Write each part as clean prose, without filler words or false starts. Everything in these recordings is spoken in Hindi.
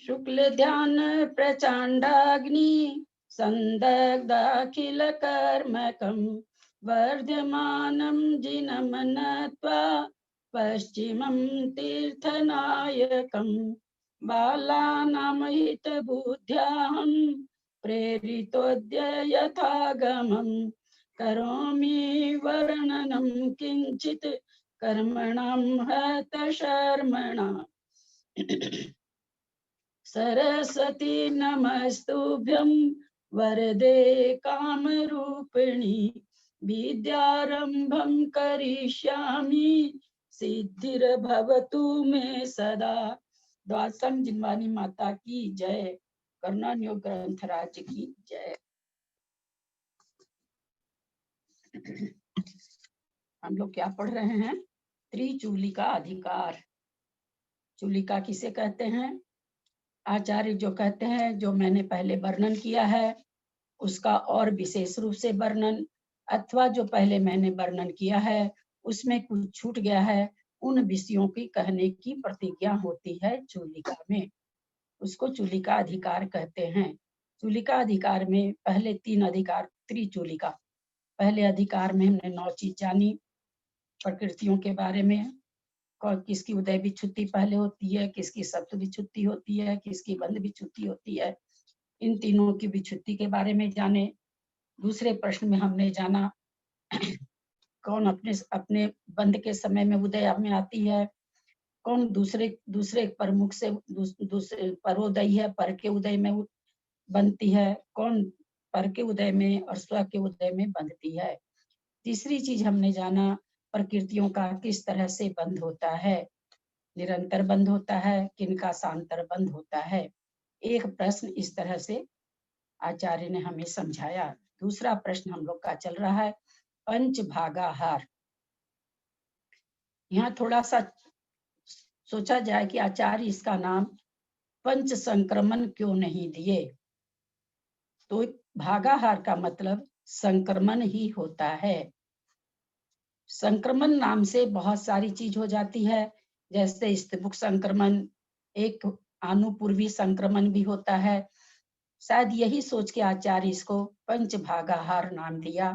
शुक्ल ध्यान प्रचंडाग्नि संदग्धाखिल कर्मकं वर्धमानं जिनं नत्वा पश्चिमं तीर्थनायकं बालानां हितबुद्ध्याहं प्रेरितोऽद्य यथागमं करोमि वर्णनं किंचित कर्मणां हतशर्मणाम्। सरस्वती नमस्तुभ्यं वरदे कामरूपिणी विद्यारंभं करिष्यामि सिद्धिर्भवतु मे सदा। द्वासम जिनवानी माता की जय। करुणानियोग ग्रंथराज की जय। हम लोग क्या पढ़ रहे हैं? त्रिचूलिका अधिकार। चूलिका किसे कहते हैं? आचार्य जो कहते हैं, जो मैंने पहले वर्णन किया है उसका और विशेष रूप से वर्णन, अथवा जो पहले मैंने वर्णन किया है उसमें कुछ छूट गया है, उन विषयों की कहने की प्रतिज्ञा होती है चूलिका में। उसको चूलिका अधिकार कहते हैं। चूलिका अधिकार में पहले 3 अधिकार त्रिचूलिका। पहले अधिकार में हमने 9 चीज जानी, प्रकृतियों के बारे में, किसकी उदय विच्छुत्ति पहले होती है, किसकी सप्त विच्छुत्ति होती है, किसकी बंध विच्छुत्ति होती है, इन तीनों की विच्छुत्ति के बारे में जाने। दूसरे प्रश्न में हमने जाना कौन अपने अपने बंध के समय में उदय में आती है, कौन दूसरे प्रमुख से दूसरे परोदय है, पर के उदय में बनती है, कौन पर के उदय में और स्व के उदय में बंधती है। तीसरी चीज हमने जाना प्रकृतियों का किस तरह से बंध होता है, निरंतर बंध होता है, किनका सांतर बंध होता है। एक प्रश्न इस तरह से आचार्य ने हमें समझाया। दूसरा प्रश्न हम लोग का चल रहा है पंच भागाहार। यहाँ थोड़ा सा सोचा जाए कि आचार्य इसका नाम पंच संक्रमण क्यों नहीं दिए। तो भागाहार का मतलब संक्रमण ही होता है। संक्रमण नाम से बहुत सारी चीज हो जाती है, जैसे स्तबुक संक्रमण, एक आनुपूर्वी संक्रमण भी होता है। शायद यही सोच के आचार्य इसको पंच भागाहार नाम दिया।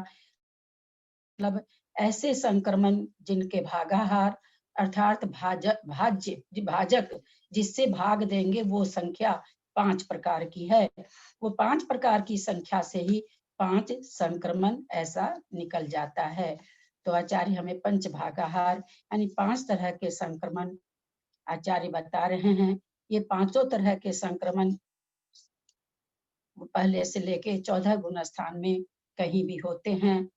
मतलब ऐसे संक्रमण जिनके भागाहार अर्थात भाजक जिससे भाग देंगे वो संख्या 5 प्रकार की है। वो 5 प्रकार की संख्या से ही 5 संक्रमण ऐसा निकल जाता है। तो आचार्य हमें पंच भागाहार यानी 5 तरह के संक्रमण आचार्य बता रहे हैं। ये 5 तरह के संक्रमण पहले से लेके 14 गुण स्थान में कहीं भी होते हैं,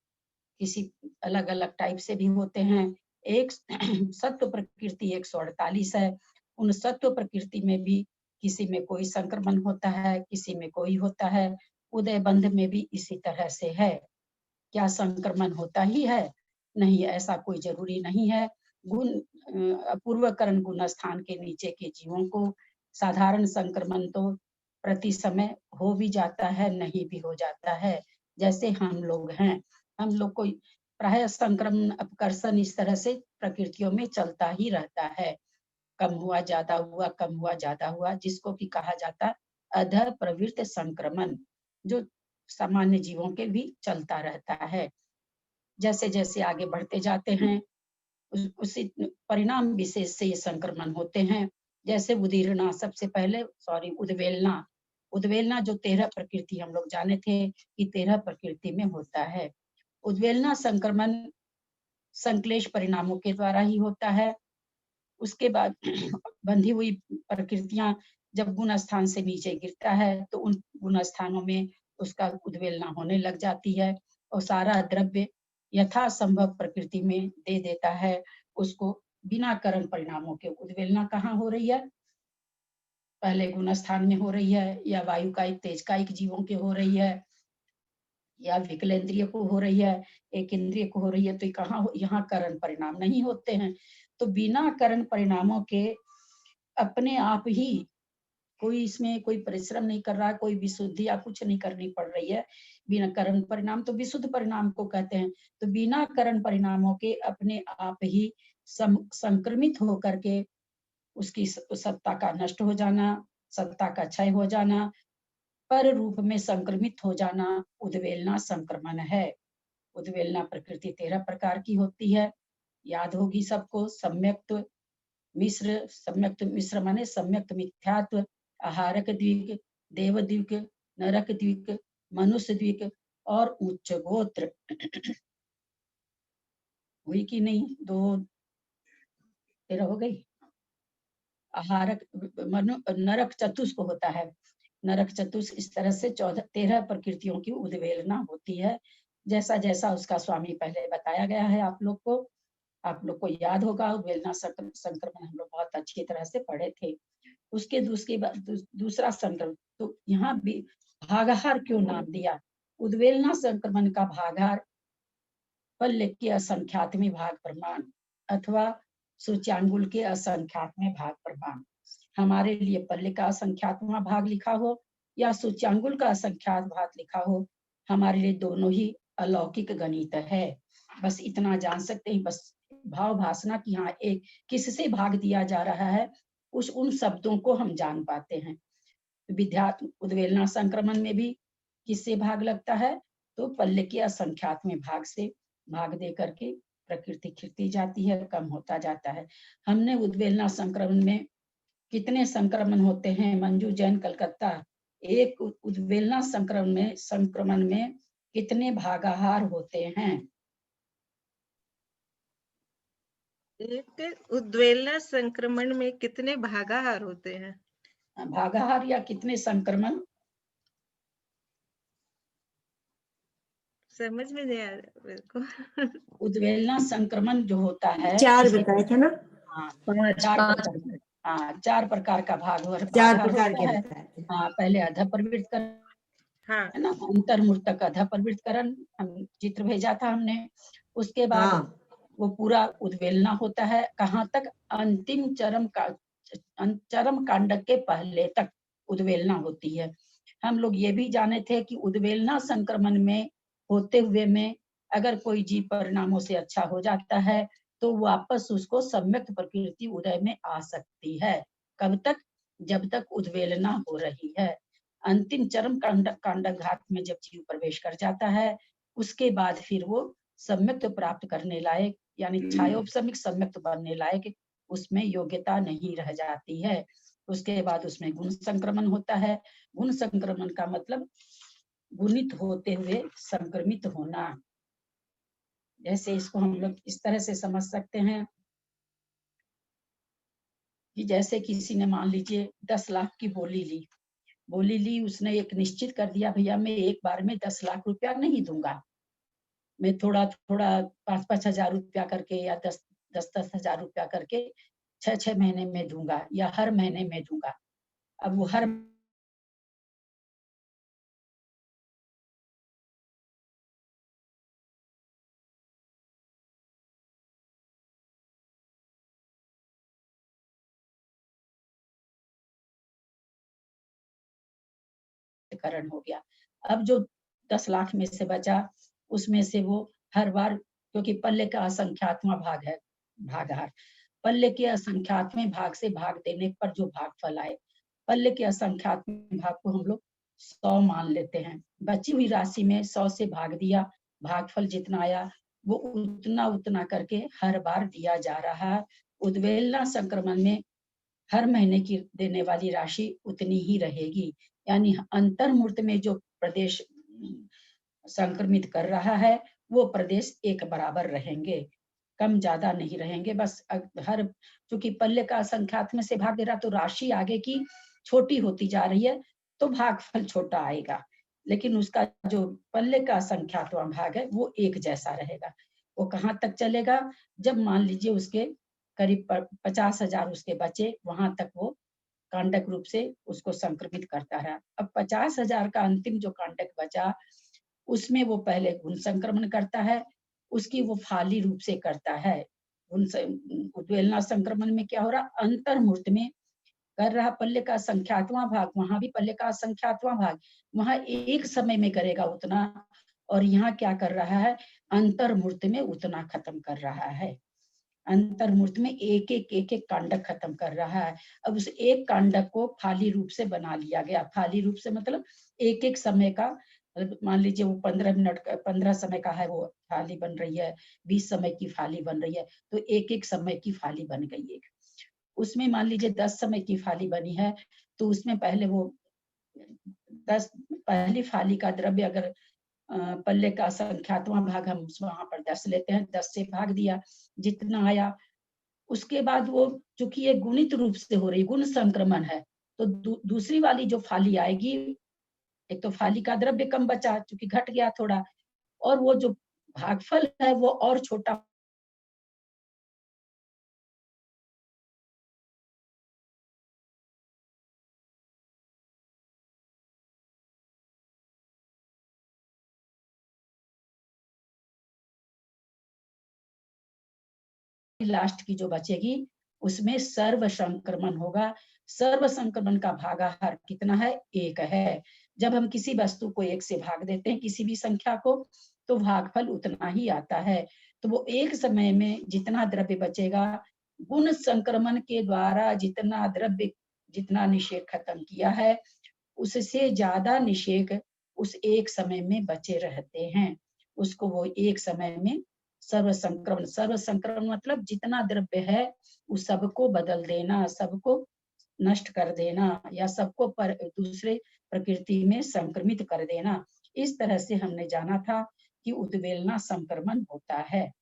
किसी अलग अलग टाइप से भी होते हैं। एक सत्व प्रकृति 148 है, उन सत्व प्रकृति में भी किसी में कोई संक्रमण होता है, किसी में कोई होता है। उदय बंध में भी इसी तरह से है। क्या संक्रमण होता ही है? नहीं, ऐसा कोई जरूरी नहीं है। गुण अपूर्वकरण गुण स्थान के नीचे के जीवों को साधारण संक्रमण तो प्रति समय हो भी जाता है, नहीं भी हो जाता है। जैसे हम लोग हैं, हम लोग को प्राय संक्रमण अपकर्षण इस तरह से प्रकृतियों में चलता ही रहता है। कम हुआ ज्यादा हुआ, कम हुआ ज्यादा हुआ, जिसको कि कहा जाता अध प्रवृत्त संक्रमण, जो सामान्य जीवों के भी चलता रहता है। जैसे जैसे आगे बढ़ते जाते हैं उसी परिणाम विशेष से ये संक्रमण होते हैं। जैसे उदीरना, सबसे पहले उद्वेलना। उद्वेलना जो 13 प्रकृति हम लोग जाने थे कि 13 प्रकृति में होता है। उद्वेलना संक्रमण संक्लेश परिणामों के द्वारा ही होता है। उसके बाद बंधी हुई प्रकृतियां जब गुण स्थान से नीचे गिरता है तो उन गुण स्थानों में उसका उद्वेलना होने लग जाती है और सारा द्रव्य यथासंभव प्रकृति में दे देता है उसको। बिना करण परिणामों के उद्वेलना कहाँ हो रही है? पहले गुण स्थान में हो रही है, या वायु का तेज कायिक जीवों के हो रही है, या विकलेंद्रिय को हो रही है, एक इंद्रिय को हो रही है। तो कहाँ यहाँ करण परिणाम नहीं होते हैं। तो बिना करण परिणामों के अपने आप ही कोई इसमें कोई परिश्रम नहीं कर रहा, कोई विशुद्धि या कुछ नहीं करनी पड़ रही है। बिना करण परिणाम तो विशुद्ध परिणाम को कहते हैं। तो बिना करण परिणामों के अपने आप ही संक्रमित होकर के उसकी सत्ता का नष्ट हो जाना, सत्ता का क्षय हो जाना, पर रूप में संक्रमित हो जाना उद्वेलना संक्रमण है। उद्वेलना प्रकृति 13 प्रकार की होती है, याद होगी सबको। सम्यक्त मिश्र माने सम्यक्त मिथ्यात्व, आहारक द्विक, देव द्विक, नरक द्विक, मनुष्य द्विक और उच्च गोत्र। हुई कि नहीं? 2 13 हो गई। आहारक नरक चतुष्क होता है। नरक चतुष्क इस तरह से 13 प्रकृतियों की उद्वेलना होती है। जैसा जैसा उसका स्वामी पहले बताया गया है आप लोग को याद होगा। उद्वेलना संक्रमण हम लोग बहुत अच्छी तरह से पढ़े थे। उसके दूसरा संक्रमण, तो यहाँ भी भागाहार क्यों नाम दिया? उद्वेलना संक्रमण का भागाहार पल्ले के असंख्यातमी भाग प्रमाण अथवा सूच्यांगुल के असंख्यातमी भाग प्रमाण। हमारे लिए पल्ले का असंख्यातवां भाग लिखा हो या सूच्यांगुल का असंख्यात भाग लिखा हो, हमारे लिए दोनों ही अलौकिक गणित है। बस इतना जान सकते हैं, बस भाव भासना की हाँ एक किससे भाग दिया जा रहा है, उन शब्दों को हम जान पाते हैं। विद्यात्म उद्वेलना संक्रमण में भी किससे भाग लगता है? तो पल्ले के असंख्यात में भाग से भाग दे करके प्रकृति खिरती जाती है, कम होता जाता है। हमने उद्वेलना संक्रमण में कितने संक्रमण होते हैं? मंजू जैन कलकत्ता, एक उद्वेलना संक्रमण में कितने भागाहार होते हैं? एक उद्वेलना संक्रमण में कितने भागाहार होते हैं? भागाहार या कितने संक्रमण? समझ में नहीं आ रहा मेरे को। उद्वेलना संक्रमण जो होता है 4 बताए थे ना? हाँ, 5 हाँ 4 प्रकार का भाग 4 प्रकार के होता है। बताए थे। हाँ, पहले अध प्रवृत्त हाँ है ना, अंतर्मूर्तक अध प्रवृत्तकरण हम चित्र भेजा था हमने। उसके बाद हाँ, वो पूरा उद्वेलना होता है, कहाँ तक? अंतिम चरम कांड के पहले तक उद्वेलना होती है। हम लोग ये भी जाने थे कि उद्वेलना संक्रमण में होते हुए में अगर कोई जीव परिणामों से अच्छा हो जाता है तो वापस उसको सम्यक प्रकृति उदय में आ सकती है। कब तक? जब तक उद्वेलना हो रही है। अंतिम चरम कांडघात में जब जीव प्रवेश कर जाता है, उसके बाद फिर वो सम्यक्त प्राप्त करने लायक यानी छायोपशमिक सम्यक्त बनने लायक उसमें योग्यता नहीं रह जाती है। उसके बाद उसमें गुण संक्रमण होता है। गुण संक्रमण का मतलब गुणित होते हुए संक्रमित होना। जैसे इसको हम लोग इस तरह से समझ सकते हैं कि जैसे किसी ने मान लीजिए 10 लाख की बोली ली, उसने एक निश्चित कर दिया, भैया मैं एक बार में 10 लाख रुपया नहीं दूंगा, मैं थोड़ा थोड़ा 5-5 हजार रुपया करके या 10-10 हजार रुपया करके 6-6 महीने में दूंगा या हर महीने में दूंगा। अब वो हर करण हो गया। अब जो 10 लाख में से बचा, उसमें से वो हर बार, क्योंकि पल्ले का असंख्यातवां भाग है भागाहार, पल्ले के असंख्यातवें भाग से भाग देने पर जो भागफल आए, पल्ले के असंख्यातवें भाग को हम लोग 100 मान लेते हैं। बची हुई राशि में 100 से भाग दिया, भागफल जितना आया वो उतना उतना करके हर बार दिया जा रहा है। उद्वेलना संक्रमण में हर महीने की देने वाली राशि उतनी ही रहेगी, यानी अंतर्मूर्त में जो प्रदेश संक्रमित कर रहा है वो प्रदेश एक बराबर रहेंगे, कम ज्यादा नहीं रहेंगे। बस हर चूंकि पल्ले का संख्यात में से भाग दे रहा तो राशि आगे की छोटी होती जा रही है तो भागफल छोटा आएगा, लेकिन उसका जो पल्ले का संख्यातवां भाग है वो एक जैसा रहेगा। वो कहाँ तक चलेगा? जब मान लीजिए उसके करीब 50 हजार उसके बचे, वहां तक वो कांडक रूप से उसको संक्रमित करता रहा। अब 50 हजार का अंतिम जो कांडक बचा उसमें वो पहले गुण संक्रमण करता है, उसकी वो फाली रूप से करता है। उद्वेलना संक्रमण में क्या हो रहा? अंतर्मूर्त में कर रहा पल्ले का संख्यातवां भाग, वहां भी पल्ले का संख्यातवां भाग, वहां एक समय में करेगा उतना, और यहाँ क्या कर रहा है? अंतर्मूर्त में उतना खत्म कर रहा है। अंतर्मूर्त में एक एक कांडक खत्म कर रहा है। अब उस एक कांडक को फाली रूप से बना लिया गया। फाली रूप से मतलब एक एक समय का, मान लीजिए वो 15 मिनट का, 15 समय का है वो फाली बन रही है, 20 समय की फाली बन रही है, तो एक एक समय की फाली बन गई है। उसमें मान लीजिए 10 समय की फाली बनी है, तो उसमें पहले वो 10 पहली फाली का द्रव्य अगर पल्ले का संख्यात्मक भाग हम वहां पर 10 लेते हैं, 10 से भाग दिया जितना आया। उसके बाद वो चूंकि ये गुणित रूप से हो रही, गुण संक्रमण है, तो दूसरी वाली जो फाली आएगी, एक तो फाली का द्रव्य कम बचा क्योंकि घट गया थोड़ा, और वो जो भागफल है वो और छोटा लास्ट की जो बचेगी उसमें सर्व संक्रमण होगा। सर्व संक्रमण का भागाहार कितना है? 1 है। जब हम किसी वस्तु को 1 से भाग देते हैं, किसी भी संख्या को, तो भागफल उतना ही आता है। तो वो एक समय में जितना द्रव्य बचेगा, गुण संक्रमण के द्वारा जितना द्रव्य, जितना निषेक खत्म किया है, उससे ज्यादा निषेक उस एक समय में बचे रहते हैं। उसको वो एक समय में सर्व संक्रमण मतलब जितना द्रव्य है उस सबको बदल देना, सबको नष्ट कर देना, या सबको दूसरे प्रकृति में संक्रमित कर देना। इस तरह से हमने जाना था कि उद्वेलना संक्रमण होता है।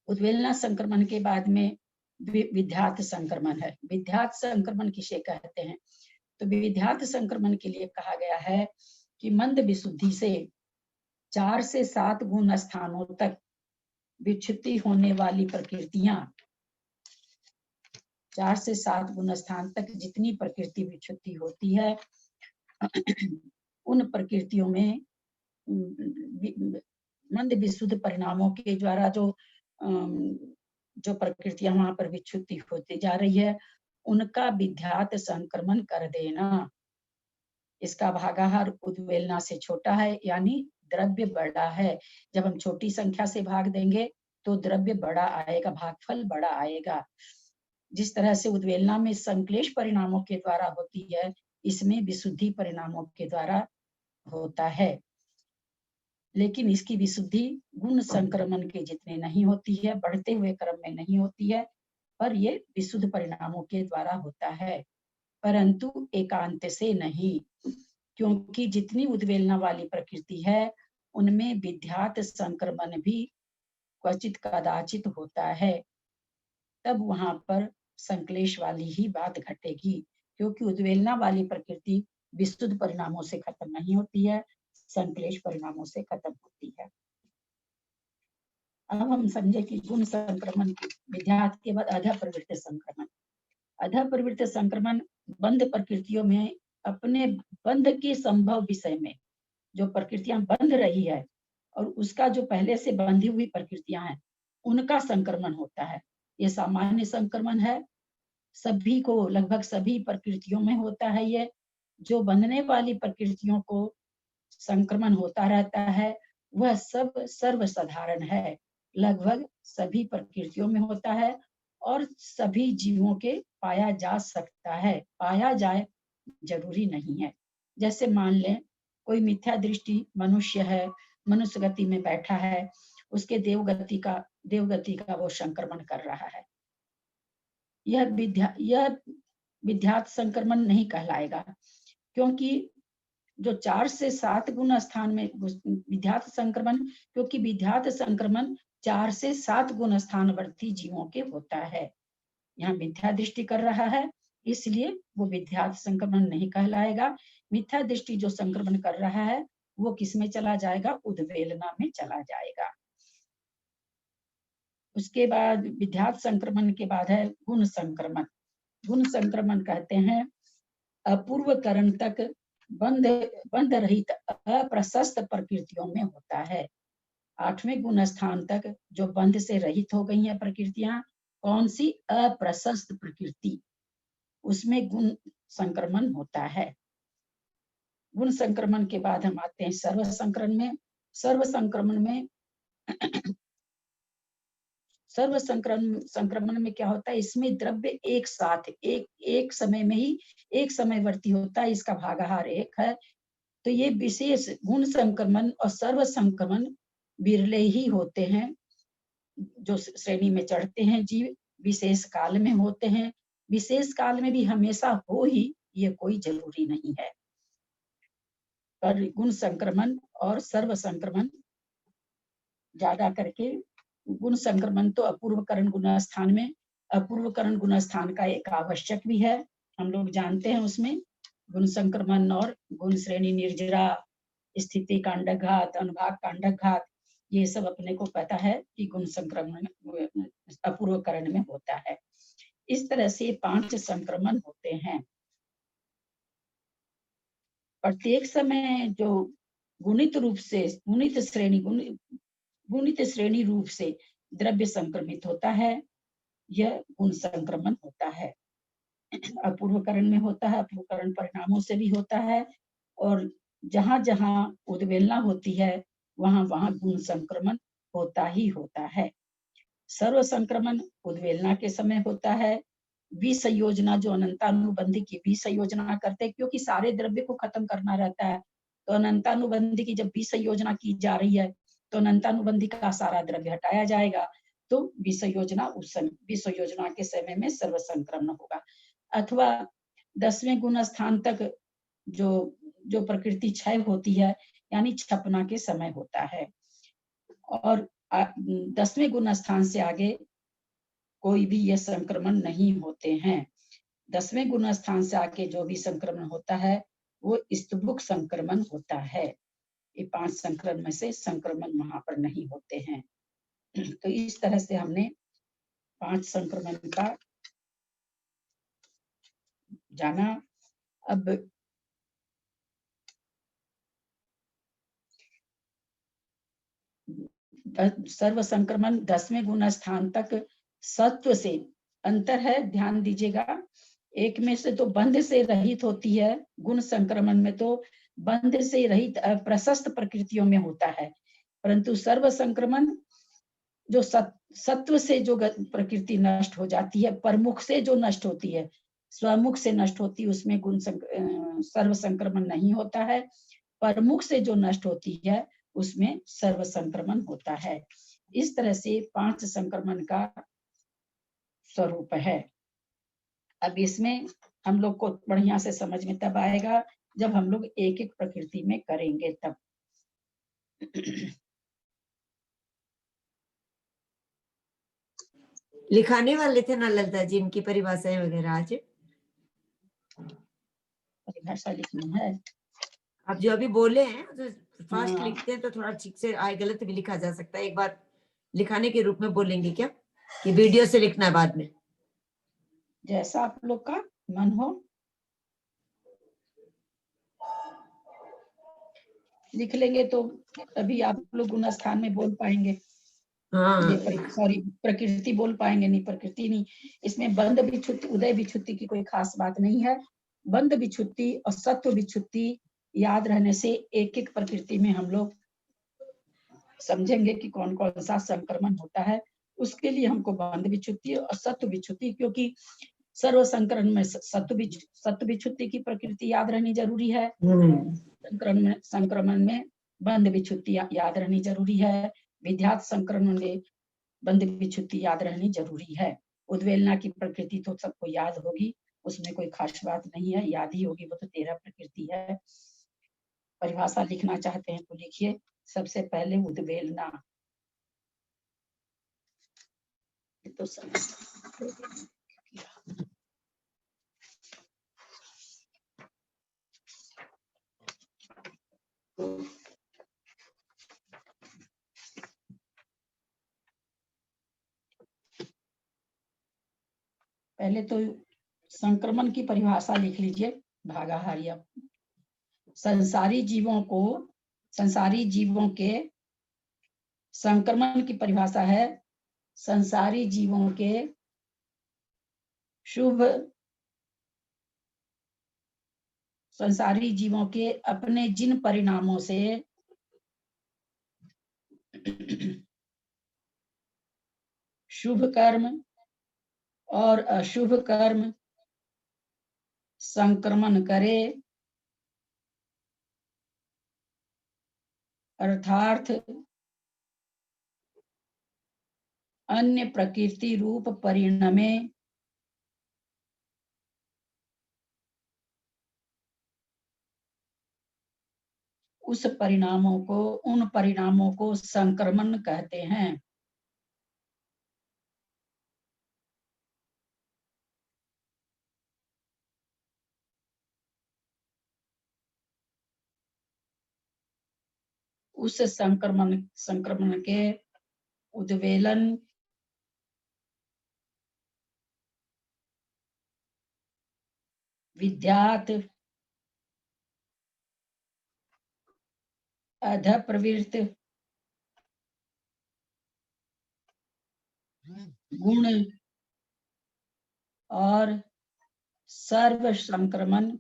उद्वेलना संक्रमण के बाद में विध्यात संक्रमण है। विध्यात संक्रमण किसे कहते हैं? तो विध्यात संक्रमण के लिए कहा गया है कि मंद विशुद्धि से 4 से 7 गुण स्थानों तक विच्छुद्धि होने वाली प्रकृतियां, 4 से 7 गुण स्थान तक जितनी प्रकृति विच्छुद्धि होती है, उन प्रकृतियों में मंद विशुद्ध परिणामों के द्वारा जो प्रकृतियां वहां पर विच्छुद्धि होती जा रही है, उनका विध्यात संक्रमण कर देना। इसका भागाहार उद्वेलना से छोटा है, यानी द्रव्य बड़ा है। जब हम छोटी संख्या से भाग देंगे तो द्रव्य बड़ा आएगा, भागफल बड़ा आएगा। जिस तरह से उद्वेलना में संक्लेश परिणामों के द्वारा होती है, इसमें विशुद्धि परिणामों के द्वारा होता है। लेकिन इसकी विशुद्धि गुण संक्रमण के जितने नहीं होती है, बढ़ते हुए क्रम में नहीं होती है, पर ये विशुद्ध परिणामों के द्वारा होता है, परंतु एकांत से नहीं। क्योंकि जितनी उद्वेलना वाली प्रकृति है उनमें विध्यात संक्रमण भी क्वचित कदाचित होता है, तब वहां पर संक्लेश वाली ही बात घटेगी। क्योंकि उद्वेलना वाली प्रकृति विशुद्ध परिणामों से खत्म नहीं होती है, संक्लेश परिणामों से खत्म होती है। अब हम समझे कि गुण संक्रमण की विध्यात के बाद अधा प्रवृत्ति संक्रमण। अधा प्रवृत्ति संक्रमण बंध प्रकृतियों में अपने बंध के संभव विषय में, जो प्रकृतियां बंध रही है और उसका जो पहले से बंधी हुई प्रकृतियां हैं, उनका संक्रमण होता है। ये सामान्य संक्रमण है, सभी को, लगभग सभी प्रकृतियों में होता है। ये जो बंधने वाली प्रकृतियों को संक्रमण होता रहता है, वह सब सर्वसाधारण है, लगभग सभी प्रकृतियों में होता है और सभी जीवों के पाया जा सकता है। पाया जाए जरूरी नहीं है। जैसे मान लें कोई मिथ्या दृष्टि मनुष्य है, मनुष्य गति में बैठा है, उसके देवगति का वो संक्रमण कर रहा है, यह विध्यात संक्रमण नहीं कहलाएगा। क्योंकि जो 4 से 7 गुण स्थान में विध्यात संक्रमण, क्योंकि विध्यात संक्रमण 4 से 7 गुण स्थानवर्ती जीवों के होता है। यहाँ मिथ्या दृष्टि कर रहा है, इसलिए वो विध्यात संक्रमण नहीं कहलाएगा। मिथ्या दृष्टि जो संक्रमण कर रहा है वो किसमें चला जाएगा? उद्वेलना में चला जाएगा। उसके बाद विध्यात संक्रमण के बाद है गुण संक्रमण। गुण संक्रमण कहते हैं अपूर्व करण तक बंध रहित अप्रशस्त प्रकृतियों में होता है। 8वें गुण स्थान तक जो बंध से रहित हो गई हैं प्रकृतियां, कौन सी? अप्रशस्त प्रकृति, उसमें गुण संक्रमण होता है। गुण संक्रमण के बाद हम आते हैं सर्व संक्रमण में। सर्व संक्रमण में सर्व संक्रमण में क्या होता है, इसमें द्रव्य एक साथ एक समय में ही एक समयवर्ती होता है, इसका भागाहार एक है। तो ये विशेष गुण संक्रमण और सर्व संक्रमण विरले ही होते हैं, जो श्रेणी में चढ़ते हैं जीव विशेष काल में होते हैं। विशेष काल में भी हमेशा हो ही ये कोई जरूरी नहीं है, पर गुण संक्रमण और सर्व संक्रमण ज्यादा करके, गुण संक्रमण तो अपूर्वकरण गुणस्थान में, अपूर्वकरण गुणस्थान का एक आवश्यक भी है, हम लोग जानते हैं उसमें गुण संक्रमण और गुण श्रेणी निर्जरा, स्थिति कांडघात, अनुभाग कांडघात, ये सब अपने को पता है कि गुण संक्रमण अपूर्वकरण में होता है। इस तरह से 5 संक्रमण होते हैं। प्रत्येक समय जो गुणित रूप से गुणित श्रेणी रूप से द्रव्य संक्रमित होता है, यह गुण संक्रमण होता है। अपूर्वकरण में होता है, अपूर्वकरण परिणामों से भी होता है, और जहां जहां उद्वेलना होती है वहां वहां गुण संक्रमण होता ही होता है। सर्व संक्रमण उद्वेलना के समय होता है। विसंयोजना जो अनंतानुबंधी की विसंयोजना करते हैं, क्योंकि सारे द्रव्य को खत्म करना रहता है, तो अनंतानुबंधी की जब विसंयोजना की जा रही है तो अनंतानुबंधी का सारा द्रव्य हटाया जाएगा, तो विसंयोजना उस विसंयोजना के समय में सर्व संक्रमण होगा। अथवा 10वें गुण स्थान तक जो प्रकृति क्षय होती है, यानी छपना के समय होता है, और 10वें गुण स्थान से आगे कोई भी ये संक्रमण नहीं होते हैं। 10वें गुण स्थान से आगे जो भी संक्रमण होता है वो स्तुभुक संक्रमण होता है। ये 5 संक्रमण में से संक्रमण वहां पर नहीं होते हैं। तो इस तरह से हमने 5 संक्रमण का जाना। अब सर्व संक्रमण 10वें गुण स्थान तक सत्व से अंतर है, ध्यान दीजिएगा। एक में से तो बंध से रहित होती है, गुण संक्रमण में तो बंध से रहित प्रशस्त प्रकृतियों में होता है, परंतु सर्व संक्रमण जो सत्व से जो प्रकृति नष्ट हो जाती है, परमुख से जो नष्ट होती है, स्वमुख से नष्ट होती है, उसमें गुण सर्व संक्रमण नहीं होता है। परमुख से जो नष्ट होती है उसमें सर्व संक्रमण होता है। इस तरह से 5 संक्रमण का स्वरूप है। अब इसमें हम लोग को बढ़िया से समझ में तब आएगा जब हम लोग एक एक प्रकृति में करेंगे तब। लिखाने वाले थे ना ललिता जी इनकी परिभाषाएं वगैरह आज? परिभाषा लिखनी है। आप जो अभी बोले हैं तो फास्ट लिखते हैं तो थोड़ा ठीक से आए, गलत भी लिखा जा सकता है। एक बार लिखाने के रूप में बोलेंगे क्या, कि वीडियो से लिखना है बाद में? जैसा आप लोग का मन हो लिख लेंगे तो तभी आप लोग गुण स्थान में बोल पाएंगे। हाँ, सॉरी, प्रकृति बोल पाएंगे, नहीं प्रकृति नहीं। इसमें बंध विच्छुत्ति उदय विच्छुत्ति की कोई खास बात नहीं है। बंध विच्छुत्ति और सत्व विच्छुत्ति याद रहने से एक एक प्रकृति में हम लोग समझेंगे कि कौन कौन सा संक्रमण होता है। उसके लिए हमको बंध विच्छुत्ति और सत्व विच्छुत्ति, क्योंकि सर्व संक्रमण में सत्व विच्छुत्ति की प्रकृति याद रहनी जरूरी है, संक्रमण में बंध विच्छुत्ति याद रहनी जरूरी है, विध्यात संक्रमण में बंध विच्छुत्ति याद रहनी जरूरी है। उद्वेलना की प्रकृति तो सबको याद होगी, उसमें कोई खास बात नहीं है, याद ही होगी, वो तो 13 प्रकृति है। परिभाषा लिखना चाहते हैं तो लिखिए। सबसे पहले उद्वेलना, तो पहले तो संक्रमण की परिभाषा लिख लीजिए। भागाहारी, संसारी जीवों के संक्रमण की परिभाषा है, संसारी जीवों के शुभ, संसारी जीवों के अपने जिन परिणामों से शुभ कर्म और अशुभ कर्म संक्रमण करे, अर्थात अन्य प्रकृति रूप परिणमे उन परिणामों को संक्रमण कहते हैं। उस संक्रमण के उद्वेलन विद्यात अधप्रवृत्त गुण और सर्व संक्रमण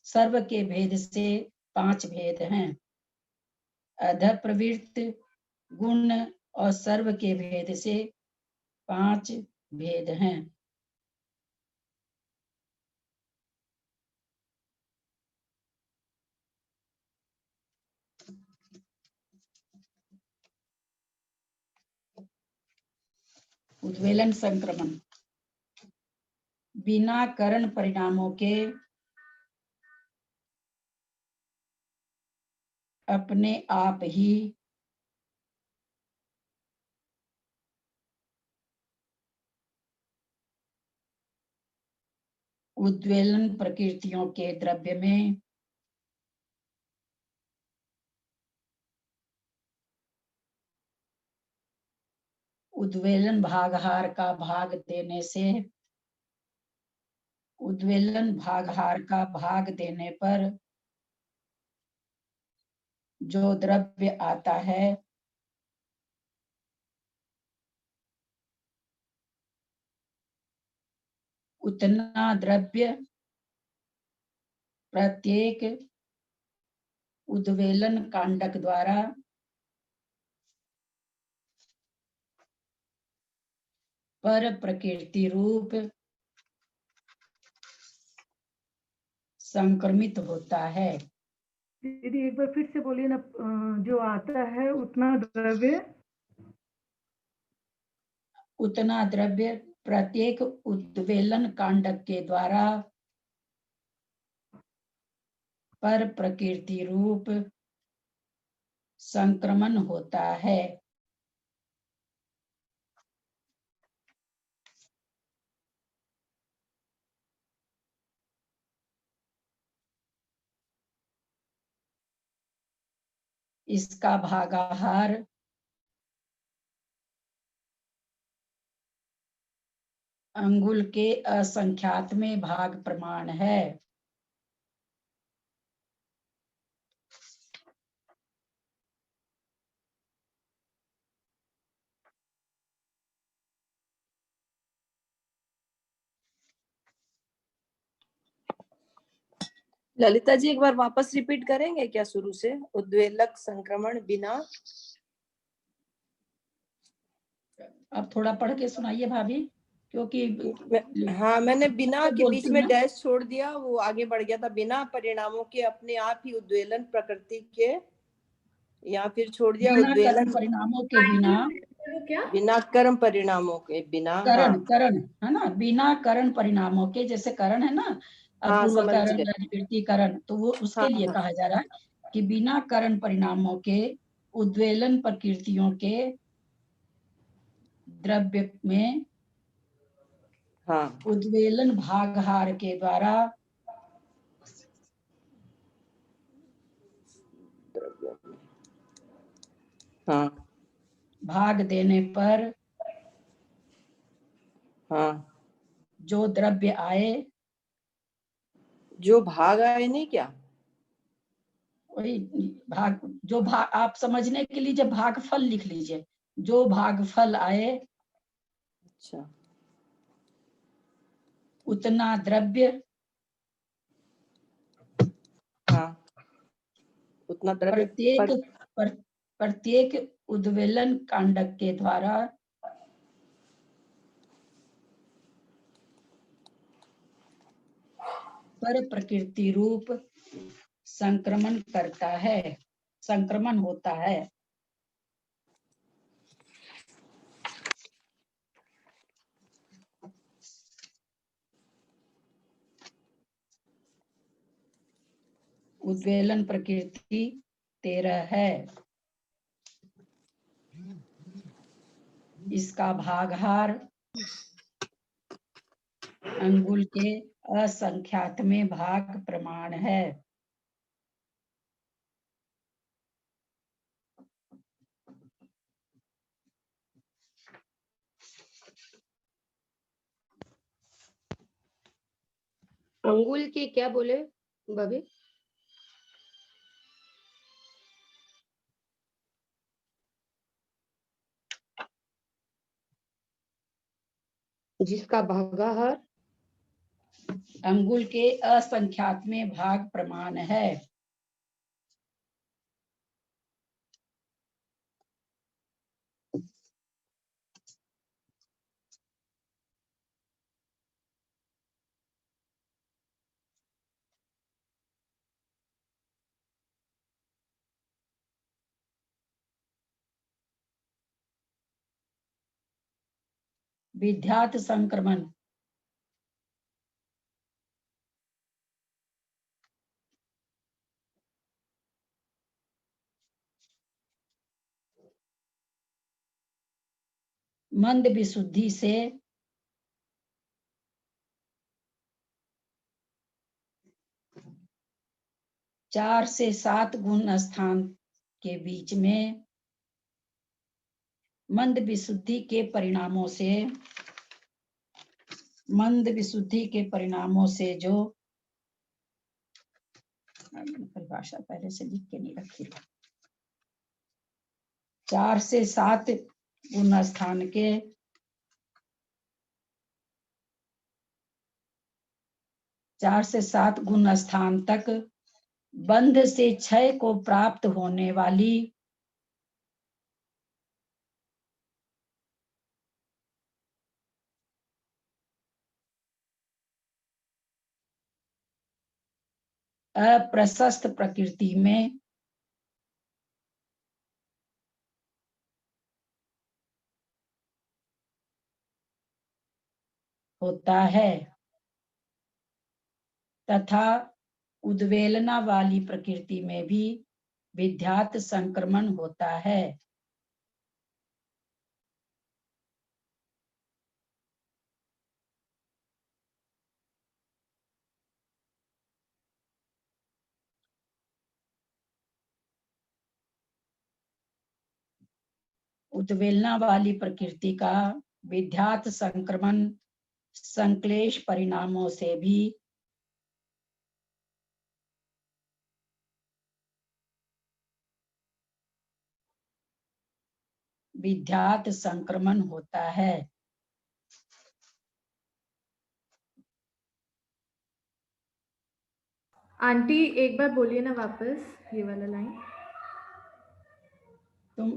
सर्व के भेद से 5 भेद हैं। अधप्रवृत्त गुण और सर्व के भेद से 5 भेद हैं। उद्वेलन संक्रमण बिना कारण परिणामों के अपने आप ही उद्वेलन प्रकृतियों के द्रव्य में उद्वेलन भागहार का भाग देने पर जो द्रव्य आता है उतना द्रव्य प्रत्येक उद्वेलन कांडक द्वारा पर प्रकृति रूप संक्रमित होता है। दीदी एक बार फिर से बोलिए ना, जो आता है उतना द्रव्य प्रत्येक उद्वेलन कांडक के द्वारा पर प्रकृति रूप संक्रमण होता है। इसका भागाहार अंगुल के असंख्यातमें भाग प्रमाण है। ललिता जी एक बार वापस रिपीट करेंगे क्या शुरू से? उद्वेलक संक्रमण बिना। अब थोड़ा पढ़ के सुनाइए भाभी, क्योंकि हाँ मैंने बिना के बीच में ना? डैश छोड़ दिया, वो आगे बढ़ गया था। बिना परिणामों के अपने आप ही उद्वेलन प्रकृति के, या फिर छोड़ दिया उद्वेलन परिणामों के बिना, बिना कर्म परिणामों के बिना। करण है ना, बिना करण परिणामों के, जैसे करण है ना, अपूर्व करण, अधिवृत्ति करण, तो वो उसके लिए कहा जा रहा है कि बिना करण परिणामों के उद्वेलन प्रकृतियों के द्रव्य में उद्वेलन भागहार के द्वारा भाग देने पर जो द्रव्य आए, जो भाग आए नहीं क्या, वही भाग, आप समझने के लिए जब भागफल लिख लीजिए, जो भागफल आए अच्छा, उतना द्रव्य, उतना द्रव्य प्रत्येक उद्वेलन कांडक के द्वारा पर प्रकृति रूप संक्रमण करता है, संक्रमण होता है। उद्वेलन प्रकृति 13 है। इसका भागहार अंगुल के असंख्यात में भाग प्रमाण है। अंगुल के क्या बोले बबी? जिसका भागाहार अंगुल के असंख्यात में भाग प्रमाण है। विध्यात संक्रमण मंद विशुद्धि से चार से 7 गुण स्थान के बीच में मंद विशुद्धि के परिणामों से जो परिभाषा पहले से लिख के नहीं रखी, 4 से 7 गुण स्थान के चार से 7 गुण स्थान तक बंध से क्षय को प्राप्त होने वाली अप्रशस्त प्रकृति में होता है तथा उद्वेलना वाली प्रकृति में भी विध्यात संक्रमण होता है। उद्वेलना वाली प्रकृति का विध्यात संक्रमण संक्लेश परिणामों से भी विध्यात संक्रमण होता है। आंटी एक बार बोलिए ना वापस ये वाला लाइन। तुम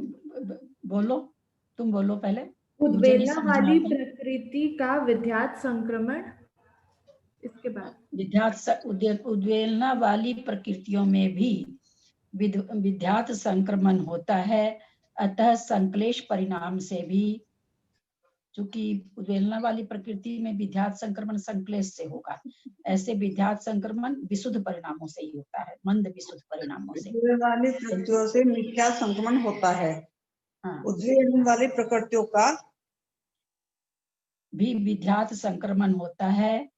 बोलो पहले। उद्वेलना वाली प्रकृति का विध्यात संक्रमण, इसके बाद उद्वेलना वाली प्रकृतियों में भी विध्यात संक्रमण होता है, अतः संक्लेश परिणाम से भी, चूंकि उद्वेलना वाली प्रकृति में विध्यात संक्रमण संक्लेश से होगा, ऐसे विध्यात संक्रमण विशुद्ध परिणामों से ही होता है, मंद विशुद्ध परिणामों से। उद्वेलन वाली प्रकृतियों से मिथ्या संक्रमण होता है। हाँ, उद्वेलन वाली प्रकृतियों का भी विध्यात संक्रमण होता है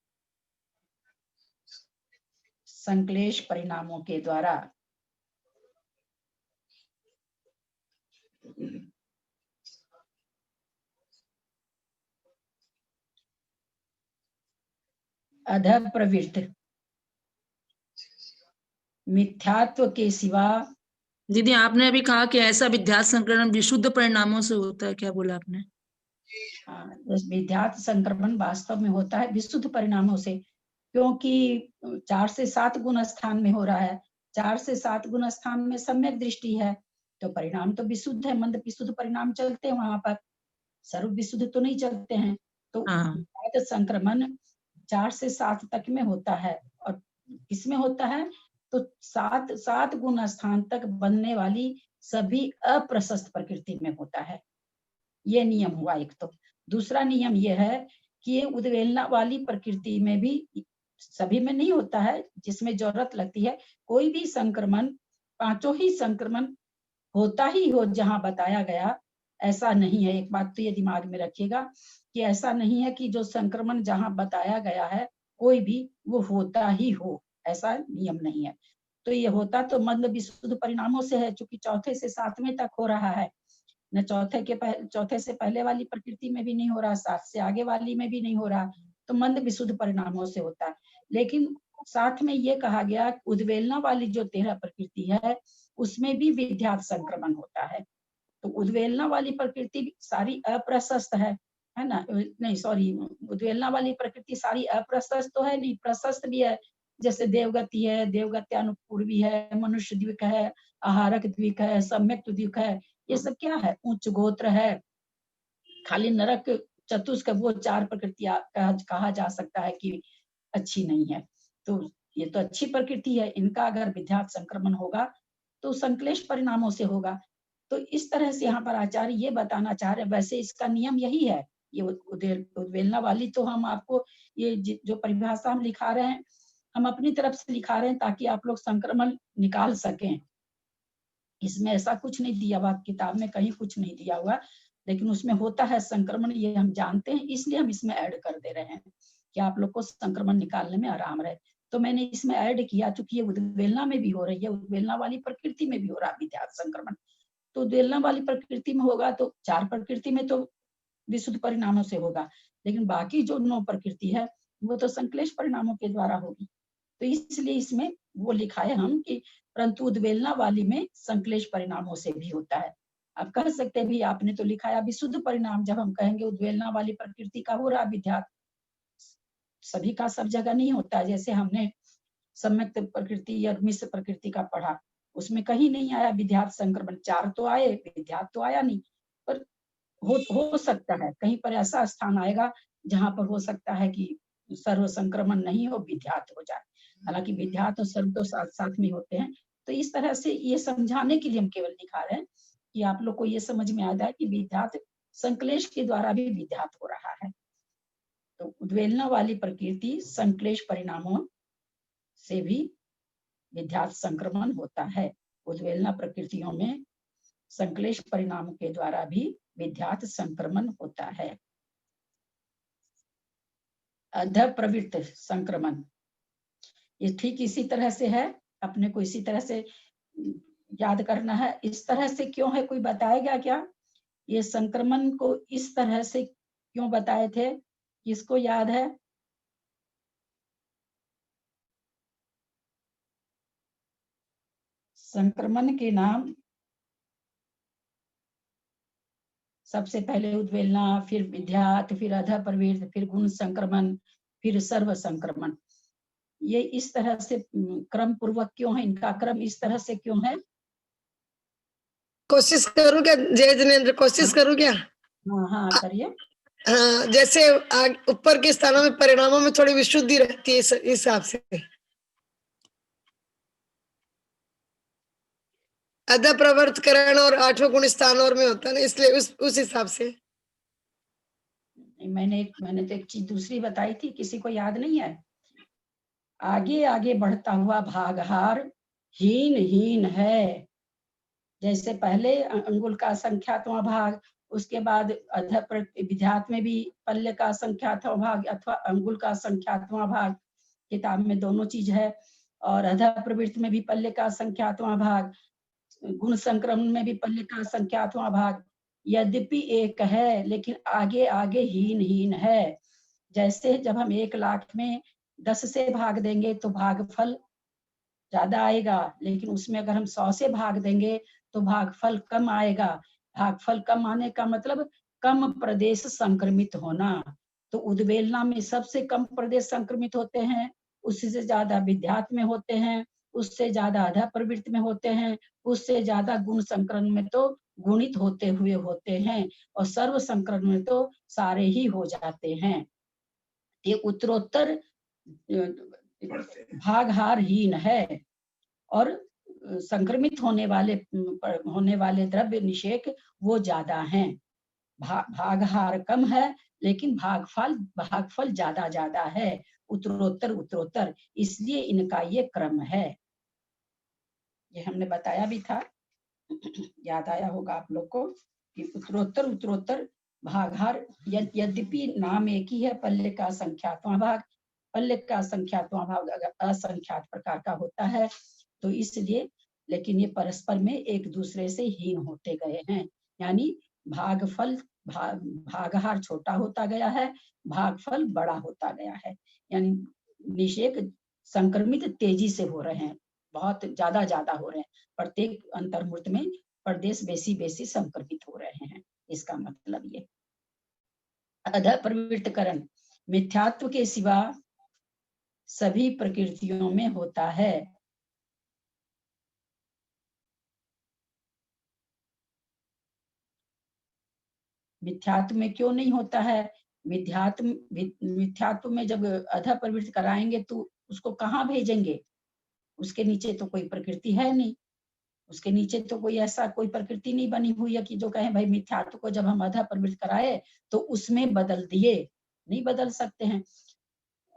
संक्लेश परिणामों के द्वारा। अधः प्रवृत्त मिथ्यात्व के सिवा। दीदी आपने अभी कहा कि ऐसा विध्यात संक्रमण विशुद्ध परिणामों से होता है, क्या बोला आपने? विध्यात संक्रमण वास्तव में होता है विशुद्ध परिणामों से, क्योंकि 4 से 7 गुण स्थान में हो रहा है। 4 से 7 गुण स्थान में सम्यक दृष्टि है तो परिणाम तो विशुद्ध है, मंद विशुद्ध परिणाम चलते हैं वहां पर, सर्व विशुद्ध तो नहीं चलते हैं। तो विध्यात संक्रमण 4 से 7 तक में होता है और किसमें होता है? तो 7 गुण स्थान तक बनने वाली सभी अप्रशस्त प्रकृति में होता है। ये नियम हुआ एक। तो दूसरा नियम ये है कि ये उद्वेलना वाली प्रकृति में भी, सभी में नहीं होता है, जिसमें जरूरत लगती है। कोई भी संक्रमण, 5 ही संक्रमण होता ही हो जहां बताया गया, ऐसा नहीं है। एक बात तो ये दिमाग में रखिएगा कि ऐसा नहीं है कि जो संक्रमण जहां बताया गया है कोई भी वो होता ही हो, ऐसा नियम नहीं है। तो ये होता तो मंद विशुद्ध परिणामों से है, चूंकि 4थे से 7वें तक हो रहा है, न 4थे से पहले वाली प्रकृति में भी नहीं हो रहा, 7 से आगे वाली में भी नहीं हो रहा, तो मंद विशुद्ध परिणामों से होता है। लेकिन साथ में ये कहा गया उद्वेलना वाली जो 13 प्रकृति है उसमें भी विद्यार्थ संक्रमण होता है। तो उद्वेलना वाली प्रकृति सारी अप्रशस्त है ना? नहीं सॉरी, उद्वेलना वाली प्रकृति सारी अप्रशस्त तो है नहीं, प्रशस्त भी है। जैसे देवगति है, देवगत्यानुपूर्वी है, मनुष्य द्विक है, आहारक द्विक है, सम्यक द्विक है। ये सब क्या है? उच्च गोत्र है। खाली नरक चतुष्क वो 4 प्रकृतियां कहा जा सकता है कि अच्छी नहीं है। तो ये तो अच्छी प्रकृति है, इनका अगर विद्यार्थ संक्रमण होगा तो संक्लेश परिणामों से होगा। तो इस तरह से यहाँ पर आचार्य ये बताना चाह रहे हैं, वैसे इसका नियम यही है। ये उद्वेलना वाली तो हम आपको ये जो परिभाषा हम लिखा रहे हैं, हम अपनी तरफ से लिखा रहे हैं ताकि आप लोग संक्रमण निकाल सकें। इसमें ऐसा कुछ नहीं दिया हुआ, किताब में कहीं कुछ नहीं दिया हुआ, लेकिन उसमें होता है संक्रमण, ये हम जानते हैं, इसलिए हम इसमें ऐड कर दे रहे हैं कि आप लोग को संक्रमण निकालने में आराम रहे। तो मैंने इसमें ऐड किया, चूंकि ये उद्वेलना में भी हो रही है, उद्वेलना वाली प्रकृति में भी हो रहा है विद्यार्थ संक्रमण। तो उद्वेलना वाली प्रकृति में होगा तो 4 प्रकृति में तो विशुद्ध परिणामों से होगा, लेकिन बाकी जो 9 प्रकृति है वो तो संक्लेश परिणामों के द्वारा होगी। तो इसलिए इसमें वो लिखा है हम कि परंतु उद्वेलना वाली में संक्लेश परिणामों से भी होता है। आप कह सकते हैं भी आपने तो लिखा है विशुद्ध परिणाम, जब हम कहेंगे उद्वेलना वाली प्रकृति का हो रहा विद्यार्थ, सभी का सब जगह नहीं होता है। जैसे हमने सम्यक प्रकृति या मिश्र प्रकृति का पढ़ा, उसमें कहीं नहीं आया विद्यार्थ संक्रमण। 4 तो आए, विद्यार्थ तो आया नहीं, पर हो सकता है कहीं पर ऐसा स्थान आएगा जहां पर हो सकता है कि सर्व संक्रमण नहीं हो, विद्यार्थ हो जाए। हालांकि विद्यार्थ और सर्व तो साथ साथ में होते हैं। तो इस तरह से ये समझाने के लिए हम केवल दिखा रहे हैं कि आप लोग को ये समझ में आ जाए कि विद्यार्थ संक्लेश के द्वारा भी विद्यार्थ हो रहा है। तो उद्वेलना वाली प्रकृति संक्लेश परिणामों से भी विद्यार्थ संक्रमण होता है। उद्वेलना प्रकृतियों में संक्लेश परिणामों के द्वारा भी विद्यार्थ संक्रमण होता है। अध प्रवृत्त संक्रमण, ये ठीक इसी तरह से है, अपने को इसी तरह से याद करना है। इस तरह से क्यों है, कोई बताएगा क्या? ये संक्रमण को इस तरह से क्यों बताए थे, किसको याद है? संक्रमण के नाम सबसे पहले उद्वेलना, फिर विद्यार्थ, फिर अध प्रवृत्त, फिर गुण संक्रमण, फिर सर्व संक्रमण। ये इस तरह से क्रम पूर्वक क्यों है, इनका क्रम इस तरह से क्यों है? कोशिश करूं क्या जय जिनेन्द्र, कोशिश करूं क्या? हाँ करिए। हाँ, जैसे ऊपर के स्थानों में परिणामों में थोड़ी विशुद्धि रहती है इस हिसाब से, अध प्रवर्तकरण और 8वें गुण स्थान और में होता है ना, इसलिए उस हिसाब से। मैंने तो एक चीज दूसरी बताई थी, किसी को याद नहीं है? आगे आगे बढ़ता हुआ भागहार हीन हीन है। जैसे पहले अंगुल का संख्यात्मक भाग, उसके बाद अध विद्यार्थ में भी पल्ले का संख्यात्मक भाग अथवा अंगुल का संख्यात्मक भाग, किताब में दोनों चीज है। और अध प्रवृत्त में भी पल्ले का संख्यात्मक भाग, गुण संक्रमण में भी पल्ले का संख्यात्मक भाग। यद्यपि एक है लेकिन आगे आगे हीन हीन है। जैसे जब हम 1 लाख में 10 से भाग देंगे तो भागफल ज्यादा आएगा, लेकिन उसमें अगर हम 100 से भाग देंगे तो भागफल कम आएगा। भागफल कम आने का मतलब कम प्रदेश संक्रमित होना। तो उद्वेलना में सबसे कम प्रदेश संक्रमित होते हैं, उससे ज्यादा विद्यार्थ में होते हैं, उससे ज्यादा अध प्रवृत्त में होते हैं, उससे ज्यादा गुण संक्रमण में तो गुणित होते हुए होते हैं, और सर्व संक्रमण में तो सारे ही हो जाते हैं। ये उत्तरोत्तर भागहारहीन है और संक्रमित होने वाले द्रव्य निषेक वो ज्यादा हैं। भागहार कम है लेकिन भागफल ज्यादा है, उत्तरोत्तर, इसलिए इनका ये क्रम है। ये हमने बताया भी था, याद आया होगा आप लोग को कि उत्तरोत्तर भागहार, यद्यपि नाम एक ही है, पल्ले का संख्यात्वा भाग, पल्ले का संख्यात्वा भाग अगर असंख्यात प्रकार का होता है तो इसलिए, लेकिन ये परस्पर में एक दूसरे से हीन होते गए हैं, यानी भागहार छोटा होता गया है, भागफल बड़ा होता गया है, यानी निषेक संक्रमित तेजी से हो रहे हैं, बहुत ज्यादा हो रहे हैं, प्रत्येक अंतर्मूर्त में प्रदेश बेसी संक्रमित हो रहे हैं। इसका मतलब ये अधः प्रवृत्तकरण मिथ्यात्व के सिवा सभी प्रकृतियों में होता है। मिथ्यात्व में क्यों नहीं होता है? मिथ्यात्व में जब अधः प्रवृत्ति कराएंगे तो उसको कहाँ भेजेंगे? उसके नीचे तो कोई प्रकृति है नहीं, उसके नीचे तो कोई ऐसा कोई प्रकृति नहीं बनी हुई है कि जो कहे भाई मिथ्यात्व को जब हम अधः प्रवृत्ति कराए तो उसमें बदल दिए, नहीं बदल सकते हैं।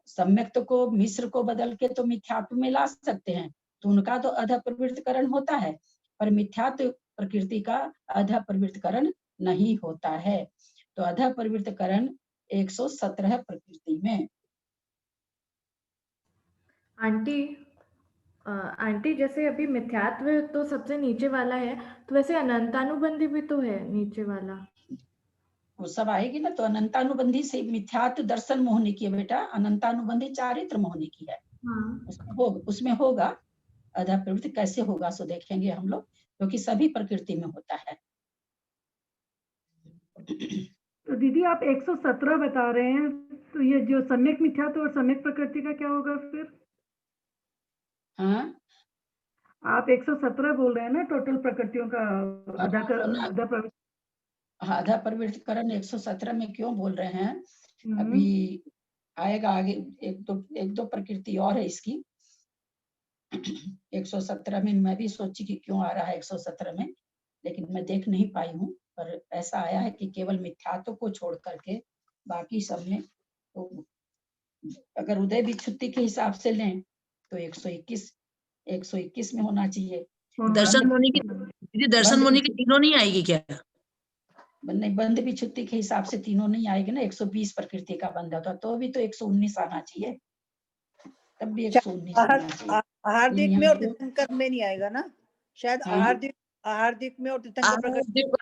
सम्यक्त को मिश्र को बदल के तो मिथ्यात्व में ला सकते हैं, तो उनका तो अधः प्रवृत्तिकरण होता है, पर मिथ्यात्व प्रकृति का अधः प्रवृत्तिकरण नहीं होता है। तो अधः प्रवृत्तिकरण 117 प्रकृति में। आंटी जैसे अभी मिथ्यात्व तो सबसे नीचे वाला है, तो वैसे अनंतानुबंधी भी तो है नीचे वाला। वो सब आएगी ना, तो अनंतानुबंधी से मिथ्यात्व दर्शन मोहनी की है बेटा, अनंतानुबंधी चारित्र मोहनी की है। उसमें होगा अधः प्रवृत्ति, कैसे होगा सो देखेंगे हम लोग, क्योंकि सभी प्रकृति में होता है। तो दीदी आप 117 बता रहे हैं, तो ये जो सम्यक मिथ्यात्व और सम्यक प्रकृति का क्या होगा फिर? हाँ, आप 117 बोल रहे हैं ना टोटल प्रकृतियों का अधः प्रवृत्तिकरण 117 में क्यों बोल रहे हैं? अभी आएगा आगे, एक दो प्रकृति और है इसकी 117 में। मैं भी सोची कि क्यों आ रहा है 117 में, लेकिन मैं देख नहीं पाई हूँ, पर ऐसा आया है कि केवल मिथ्यात्व को छोड़ करके बाकी सब में, तो अगर उदय विच्छुत्ति के हिसाब से लें तो 121 में होना चाहिए। दर्शन मोहनी की तीनों नहीं आएगी क्या? नहीं, बंध विच्छुत्ति के हिसाब से तीनों नहीं आएगी ना, 120 प्रकृति का बंध होता तो भी तो 119 आना चाहिए, तब भी 119 आना चाहिए। आहार्दिक में और तीर्थंकर में नहीं आएगा ना शायद? आहार्दिक में और तीर्थंकर प्रकृति में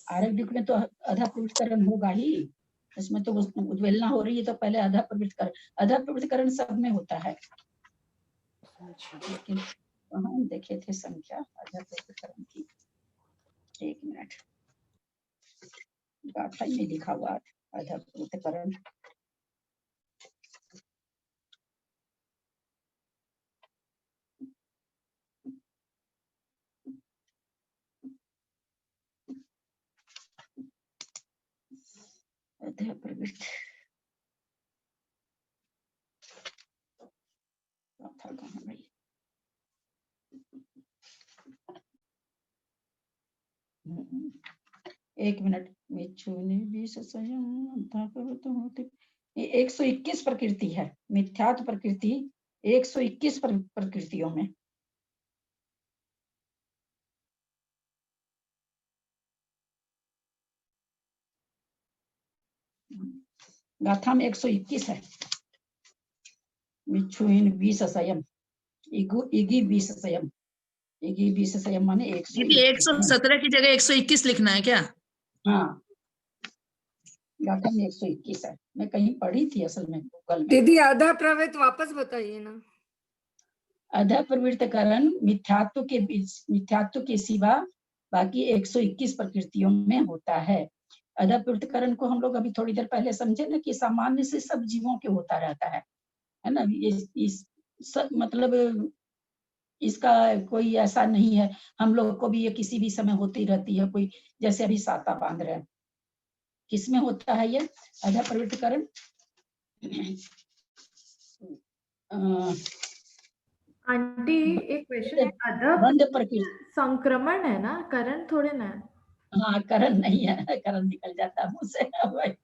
आहार्दिक में तो अधः प्रवृत्तिकरण होगा ही, इसमें तो उद्वेलना हो रही है, तो पहले अधः प्रवृत्तिकरण सब में होता है। लेकिन हम देखे थे संख्या अधः प्रवृत्तिकरण की, एक मिनट, गाथा में लिखा हुआ अधः प्रवृत्तिकरण। अधः प्रवृत्ति गाथा कहाँ गई? एक मिनट, 121 प्रकृति है, मिथ्यात्व प्रकृति 121 प्रकृतियों में। गाथा में 121 है। मिच्छुहीन 20 संयम, इगी 20 संयम, इगी 20 संयम माने 117 की जगह 121 लिखना है क्या? हाँ, गाथा में 121 है, मैं कहीं पढ़ी थी असल में गूगल में। दीदी अधः प्रवृत्ति वापस बताइए ना। अधः प्रवृत्तिकरण मिथ्यात्व के सिवा बाकी 121 प्रकृतियों में होता है। अधः प्रवृत्तिकरण को हम लोग अभी थोड़ी देर पहले समझे ना कि सामान्य से सब जीवों के होता रहता है ना, मतलब इसका कोई ऐसा नहीं है, हम लोग को भी ये किसी भी समय होती रहती है। कोई जैसे अभी साता बांध रहे हैं, किसमें होता है ये अध प्रवृत्तिकरण? आंटी एक क्वेश्चन है, अदब बंध प्रकृति, संक्रमण है ना, करण थोड़े ना है। हाँ करण नहीं है, करण निकल जाता है मुंह से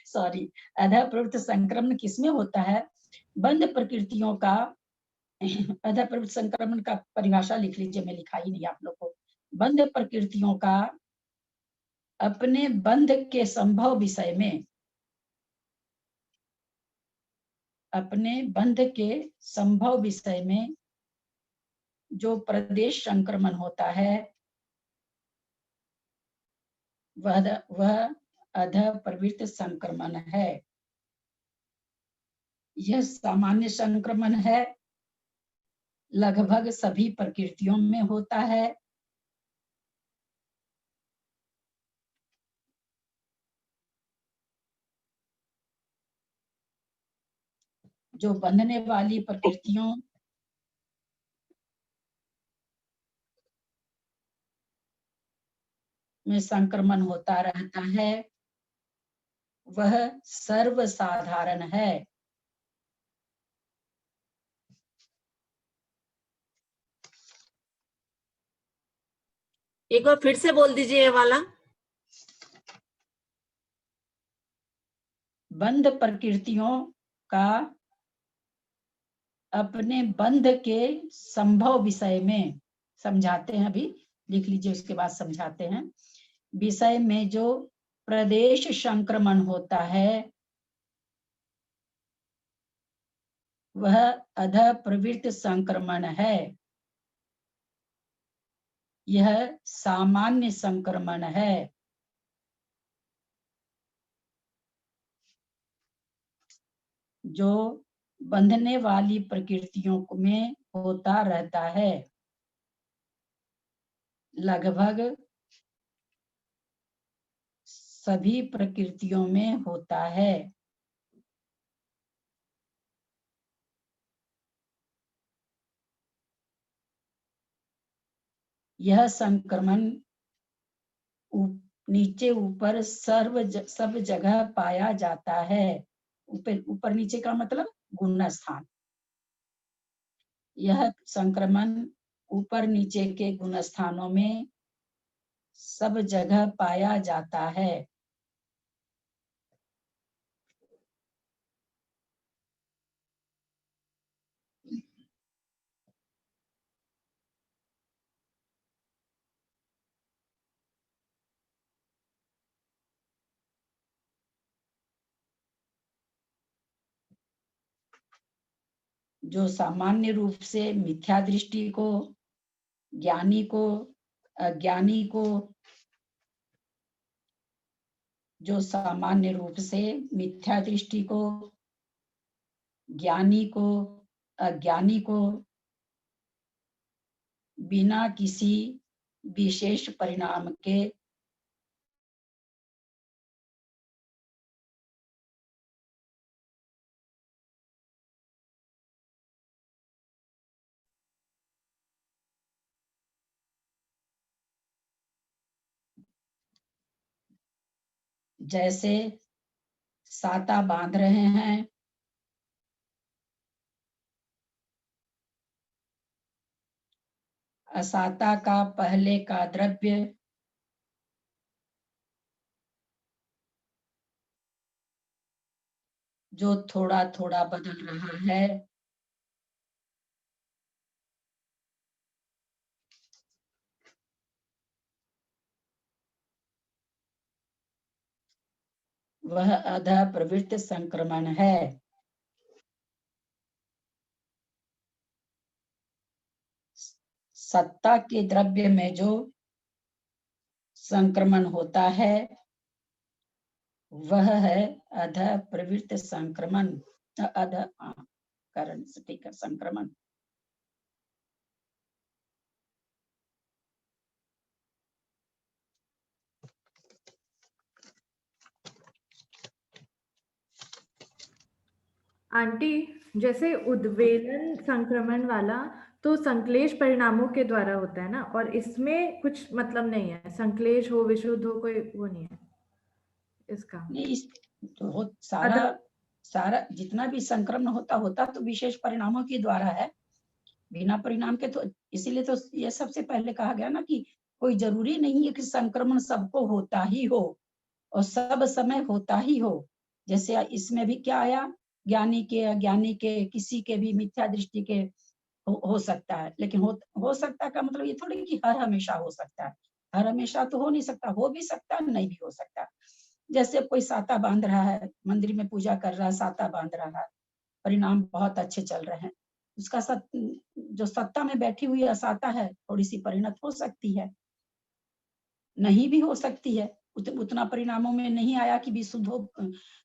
सॉरी। अध प्रवृत्ति संक्रमण किसमें होता है? बंध प्रकृतियों का अध प्रवृत्ति संक्रमण का परिभाषा लिख लीजिए, मैं लिखा ही नहीं आप लोग को। बंध प्रकृतियों का अपने बंध के संभव विषय में, अपने बंध के संभव विषय में जो प्रदेश संक्रमण होता है वह अध प्रवृत्ति संक्रमण है। यह सामान्य संक्रमण है, लगभग सभी प्रकृतियों में होता है। जो बंधने वाली प्रकृतियों में संक्रमण होता रहता है वह सर्वसाधारण है। एक बार फिर से बोल दीजिए ये वाला। बंध प्रकृतियों का अपने बंध के संभव विषय में, समझाते हैं अभी, लिख लीजिए उसके बाद समझाते हैं। विषय में जो प्रदेश संक्रमण होता है वह अध प्रवृत्ति संक्रमण है। यह सामान्य संक्रमण है। जो बंधने वाली प्रकृतियों में होता रहता है, लगभग सभी प्रकृतियों में होता है। यह संक्रमण नीचे ऊपर सब जगह पाया जाता है। ऊपर नीचे का मतलब गुण स्थान। यह संक्रमण ऊपर नीचे के गुण स्थानों में सब जगह पाया जाता है। जो सामान्य रूप से मिथ्या दृष्टि को, ज्ञानी को, अज्ञानी को, जो सामान्य रूप से मिथ्या दृष्टि को, ज्ञानी को, अज्ञानी को बिना किसी विशेष परिणाम के जैसे साता बांध रहे हैं, असाता का पहले का द्रव्य जो थोड़ा थोड़ा बदल रहा है, वह अध प्रवृत्ति संक्रमण है। सत्ता के द्रव्य में जो संक्रमण होता है वह है अध प्रवृत्ति संक्रमण, अध करण स्पीकर संक्रमण। आंटी जैसे उद्वेलन संक्रमण वाला तो संश्लेष परिणामों के द्वारा होता है ना, और इसमें कुछ मतलब नहीं है, संश्लेष हो विशुद्ध हो कोई वो नहीं है, इसका? नहीं, इस तो सारा जितना भी संक्रमण होता तो विशेष परिणामों के द्वारा है, बिना परिणाम के तो इसीलिए तो ये सबसे पहले कहा गया ना कि कोई जरूरी नहीं है कि संक्रमण सबको होता ही हो और सब समय होता ही हो। जैसे इसमें भी क्या आया, ज्ञानी के अज्ञानी के किसी के भी मिथ्या दृष्टि के हो सकता है, लेकिन हो सकता का मतलब ये थोड़ी कि हर हमेशा हो सकता है। हर हमेशा तो हो नहीं सकता, हो भी सकता है, नहीं भी हो सकता। जैसे कोई साता बांध रहा है, मंदिर में पूजा कर रहा है, साता बांध रहा है, परिणाम बहुत अच्छे चल रहे हैं, उसका जो सत्ता में बैठी हुई असाता है थोड़ी सी परिणत हो सकती है, नहीं भी हो सकती है। उतना परिणामों में नहीं आया कि विशुद्ध हो,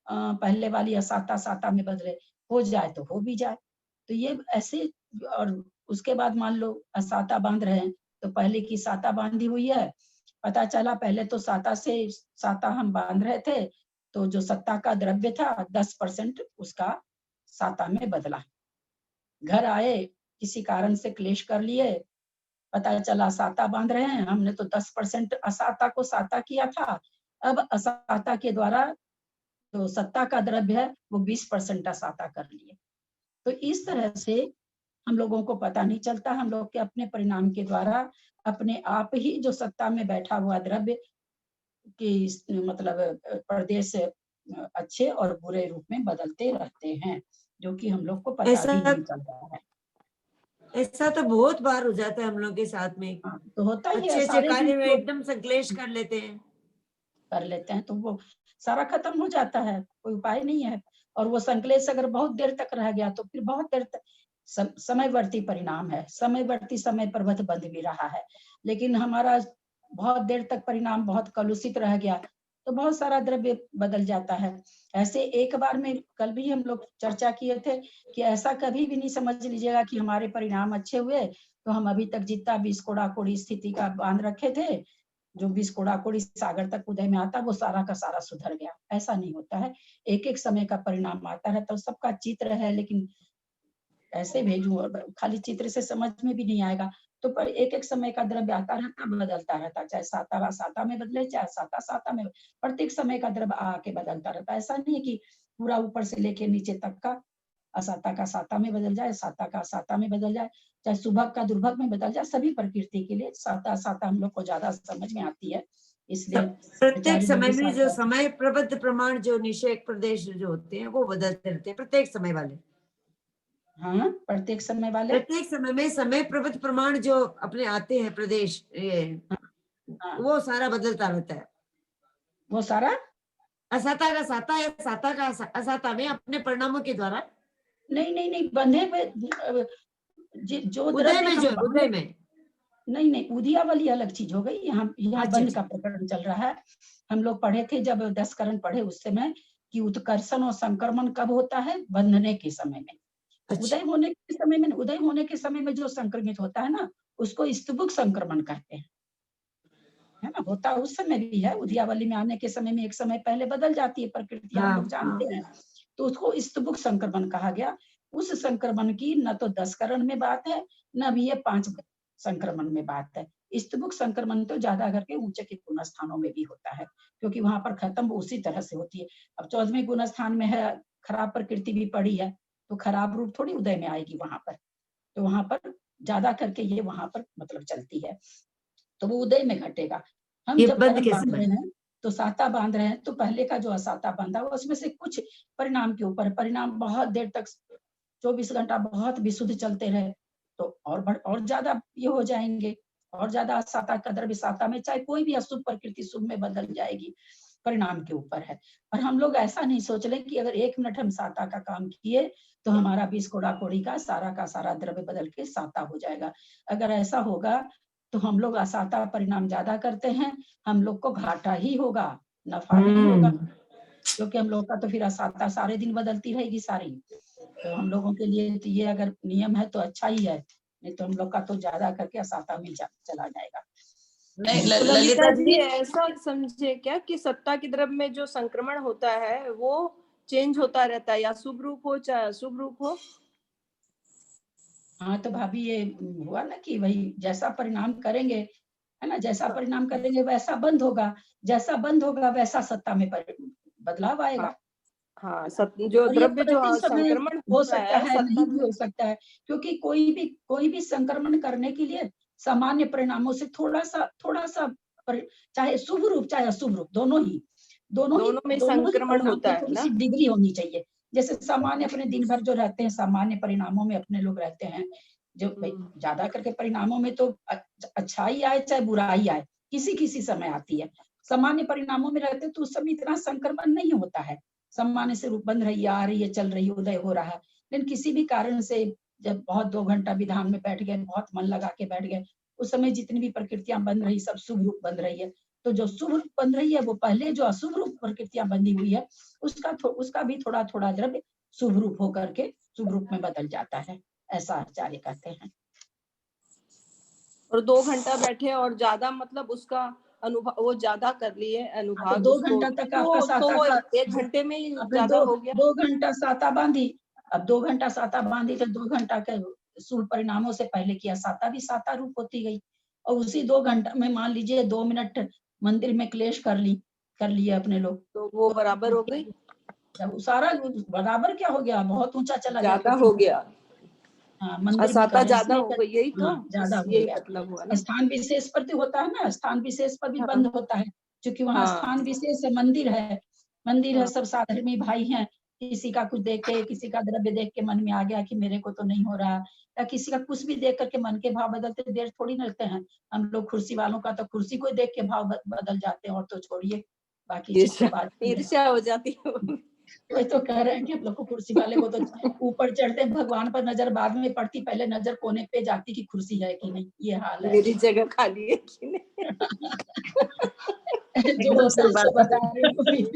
पहले वाली असाता साता में बदले, हो जाए तो हो भी जाए। तो ये ऐसे, और उसके बाद मान लो असाता बांध रहे हैं तो पहले की साता बांधी हुई है, पता चला पहले तो साता से साता हम बांध रहे थे तो जो सत्ता का द्रव्य था 10% उसका साता में बदला। घर आए, किसी कारण से क्लेश कर लिए, पता चला साता बांध रहे हैं, हमने तो 10% असाता को साता किया था, अब असाता के द्वारा तो सत्ता का द्रव्य है वो 20% असाता कर लिए। तो इस तरह से हम लोगों को पता नहीं चलता, हम लोग के अपने परिणाम के द्वारा अपने आप ही जो सत्ता में बैठा हुआ द्रव्य की मतलब प्रदेश अच्छे और बुरे रूप में बदलते रहते हैं, जो कि हम लोग को पता भी नहीं चलता है। ऐसा तो बहुत बार हो जाता है हम लोग के साथ में, तो होता ही है, अच्छे सारे कार्य में दिन एकदम संकलेश कर लेते हैं तो वो सारा खत्म हो जाता है, कोई उपाय नहीं है। और वो संकलेश अगर बहुत देर तक रह गया तो फिर बहुत देर तक समयवर्ती परिणाम है, समयवर्ती समय पर वध बंध भी रहा है, लेकिन हमारा बहुत देर तक परिणाम बहुत कलुषित रह गया तो बहुत सारा द्रव्य बदल जाता है। ऐसे एक बार में कल भी हम लोग चर्चा किए थे कि ऐसा कभी भी नहीं समझ लीजिएगा कि हमारे परिणाम अच्छे हुए तो हम अभी तक जितना भी इस कोड़ा कोड़ी स्थिति का बांध रखे थे, जो भी कोड़ा कोड़ी सागर तक उदय में आता वो सारा का सारा सुधर गया, ऐसा नहीं होता है। एक एक समय का परिणाम आता है तो सबका चित्र है, लेकिन ऐसे भेजूं और खाली चित्र से समझ में भी नहीं आएगा। तो पर एक एक समय का द्रव्य आता रहता, बदलता रहता, चाहे साता साता में बदले चाहे साता साता में, प्रत्येक समय का द्रव्य आके बदलता रहता। ऐसा नहीं है कि पूरा ऊपर से लेके नीचे तक का असाता का साता में बदल जाए, साता का साता में बदल जाए, चाहे सुभग का दुर्भग में बदल जाए, सभी प्रकृति के लिए साता साता हम लोग को ज्यादा समझ में आती है। इसलिए प्रत्येक समय में जो समय प्रबद्ध प्रमाण जो निषेध प्रदेश जो होते हैं वो बदलते रहते हैं, प्रत्येक समय वाले। हाँ, प्रत्येक समय वाले, प्रत्येक समय में समय प्रबद्ध प्रमाण जो अपने आते हैं प्रदेश, वो सारा बदलता रहता है। वो सारा असाता का साता या साता का असाता में अपने परिणामों के द्वारा नहीं बंधे हुए जो उदय में, जो उदय में नहीं उदिया वाली अलग चीज हो गई। यहाँ बंध का प्रकरण चल रहा है। हम लोग पढ़े थे जब 10 करण पढ़े उस समय कि उत्कर्षण और संक्रमण कब होता है, बंधने के समय में। उदय होने के समय में जो संक्रमित होता है ना उसको स्तुभुक संक्रमण कहते हैं, है ना। होता उस समय भी है, उदियावली में आने के समय में एक समय पहले बदल जाती है प्रकृति, हम लोग जानते हैं, तो उसको स्तुभुक संक्रमण कहा गया। उस संक्रमण की न तो 10 करण में बात है न भी ये 5 संक्रमण में बात है। स्तुभुक संक्रमण तो ज्यादा करके ऊंचे के गुण स्थानों में भी होता है, क्योंकि वहां पर खत्म उसी तरह से होती है। अब 14वें गुण स्थान में है खराब प्रकृति भी पड़ी है तो खराब रूप थोड़ी उदय में आएगी वहां पर, तो वहां पर ज्यादा करके ये वहां पर मतलब चलती है, तो वो उदय में घटेगा। हम जब कर्म बांध रहे हैं तो साता बांध रहे हैं तो पहले का जो असाता बांधा हुआ उसमें से कुछ परिणाम के ऊपर, परिणाम बहुत देर तक 24 घंटा बहुत विशुद्ध चलते रहे तो और ज्यादा ये हो जाएंगे, और ज्यादा असाता का द्रव्य साता में, चाहे कोई भी अशुभ प्रकृति शुभ में बदल जाएगी, परिणाम के ऊपर है। और हम लोग ऐसा नहीं सोच ले कि अगर 1 मिनट हम साता का काम किए तो हमारा 20 कोड़ा कोड़ी का सारा द्रव्य बदल के साता हो जाएगा। अगर ऐसा होगा तो हम लोग असाता परिणाम ज्यादा करते हैं, हम लोग को घाटा ही होगा, नफा नहीं होगा, क्योंकि हम लोग का तो फिर असाता सारे दिन बदलती रहेगी सारी। तो हम लोगों के लिए तो ये अगर नियम है तो अच्छा ही है, नहीं तो हम लोग का तो ज्यादा करके असाता में चला जाएगा। ललिता जी ऐसा समझे क्या कि सत्ता की द्रव्य में जो संक्रमण होता है वो चेंज होता रहता है, या शुभ रूप हो चाहे अशुभ रूप हो? हाँ तो भाभी ये हुआ ना कि वही जैसा परिणाम करेंगे है ना, जैसा परिणाम करेंगे वैसा बंद होगा, जैसा बंद होगा वैसा सत्ता में बदलाव आएगा। हाँ, जो और ये द्रव्य जो प्रति समय संक्रमण हो होता सकता है, सत्ता नहीं भी हो सकता है, क्योंकि कोई भी संक्रमण करने के लिए सामान्य परिणामों से थोड़ा सा चाहे शुभ रूप चाहे अशुभ रूप, दोनों में ही संक्रमण परिणाम होता की है थोड़ी ना। सी डिग्री होनी चाहिए। जैसे सामान्य अपने दिन भर जो रहते हैं, सामान्य परिणामों में अपने लोग रहते हैं, जो ज्यादा करके परिणामों में तो अच्छाई आए चाहे बुराई आए, किसी समय आती है। सामान्य परिणामों में रहते तो उस समय इतना संक्रमण नहीं होता है, सामान्य से रूप बन रही है, आ रही है, चल रही है, उदय हो रहा है। लेकिन किसी भी कारण से जब बहुत 2 घंटा विधान में बैठ गए, बहुत मन लगा के बैठ गए, उस समय जितनी भी प्रकृतियां बन रही सब शुभ रूप बन रही है। तो जो शुभ रूप बन रही है वो पहले जो अशुभ रूप प्रकृतियां बंधी हुई है उसका भी थोड़ा थोड़ा द्रव्य शुभ रूप होकर के शुभ रूप में बदल जाता है, ऐसा आचार्य कहते हैं। और 2 घंटा बैठे और ज्यादा मतलब उसका अनुभव वो ज्यादा कर लिए अनुभाग, 2 उसको घंटा तक आपका साता तो का 1 घंटे में ही आपने ज्यादा हो गया। 2 घंटा साता बांधी, अब 2 घंटा साता बांधी तो 2 घंटा के शुभ परिणामों से पहले किया साता भी साता रूप होती गई। और उसी 2 घंटा में मान लीजिए 2 मिनट मंदिर में क्लेश कर लिए अपने लोग, तो वो बराबर हो गई, जब सारा बराबर क्या हो गया, बहुत ऊंचा चला गया, ज्यादा हो गया। हाँ, मंदिर भी साता कर ज्यादा हो गई, यही तो ज्यादा हो यही गया। मतलब हुआ ना। स्थान विशेष पर तो होता है ना, स्थान विशेष पर भी बंद होता है, क्योंकि वहाँ स्थान विशेष है, मंदिर है, सब साधर्मी भाई हैं। किसी का कुछ देख के, किसी का द्रव्य देख के मन में आ गया कि मेरे को तो नहीं हो रहा, या किसी का कुछ भी देख करके मन के भाव बदलते देर थोड़ी न लगते हैं। हम लोग कुर्सी वालों का तो कुर्सी को देख के भाव बदल जाते हैं, और तो छोड़िए बाकी चीज तो बात ईर्ष्या हो जाती है। वही तो कह रहे हैं कि हम लोग को कुर्सी वाले को तो ऊपर चढ़ते भगवान पर नजर बाद में पड़ती, पहले नजर कोने पे जाती कि कुर्सी है कि नहीं, ये हाल है। मेरी जगह खाली है कि नहीं। जो होता है सो बता रही हूँ।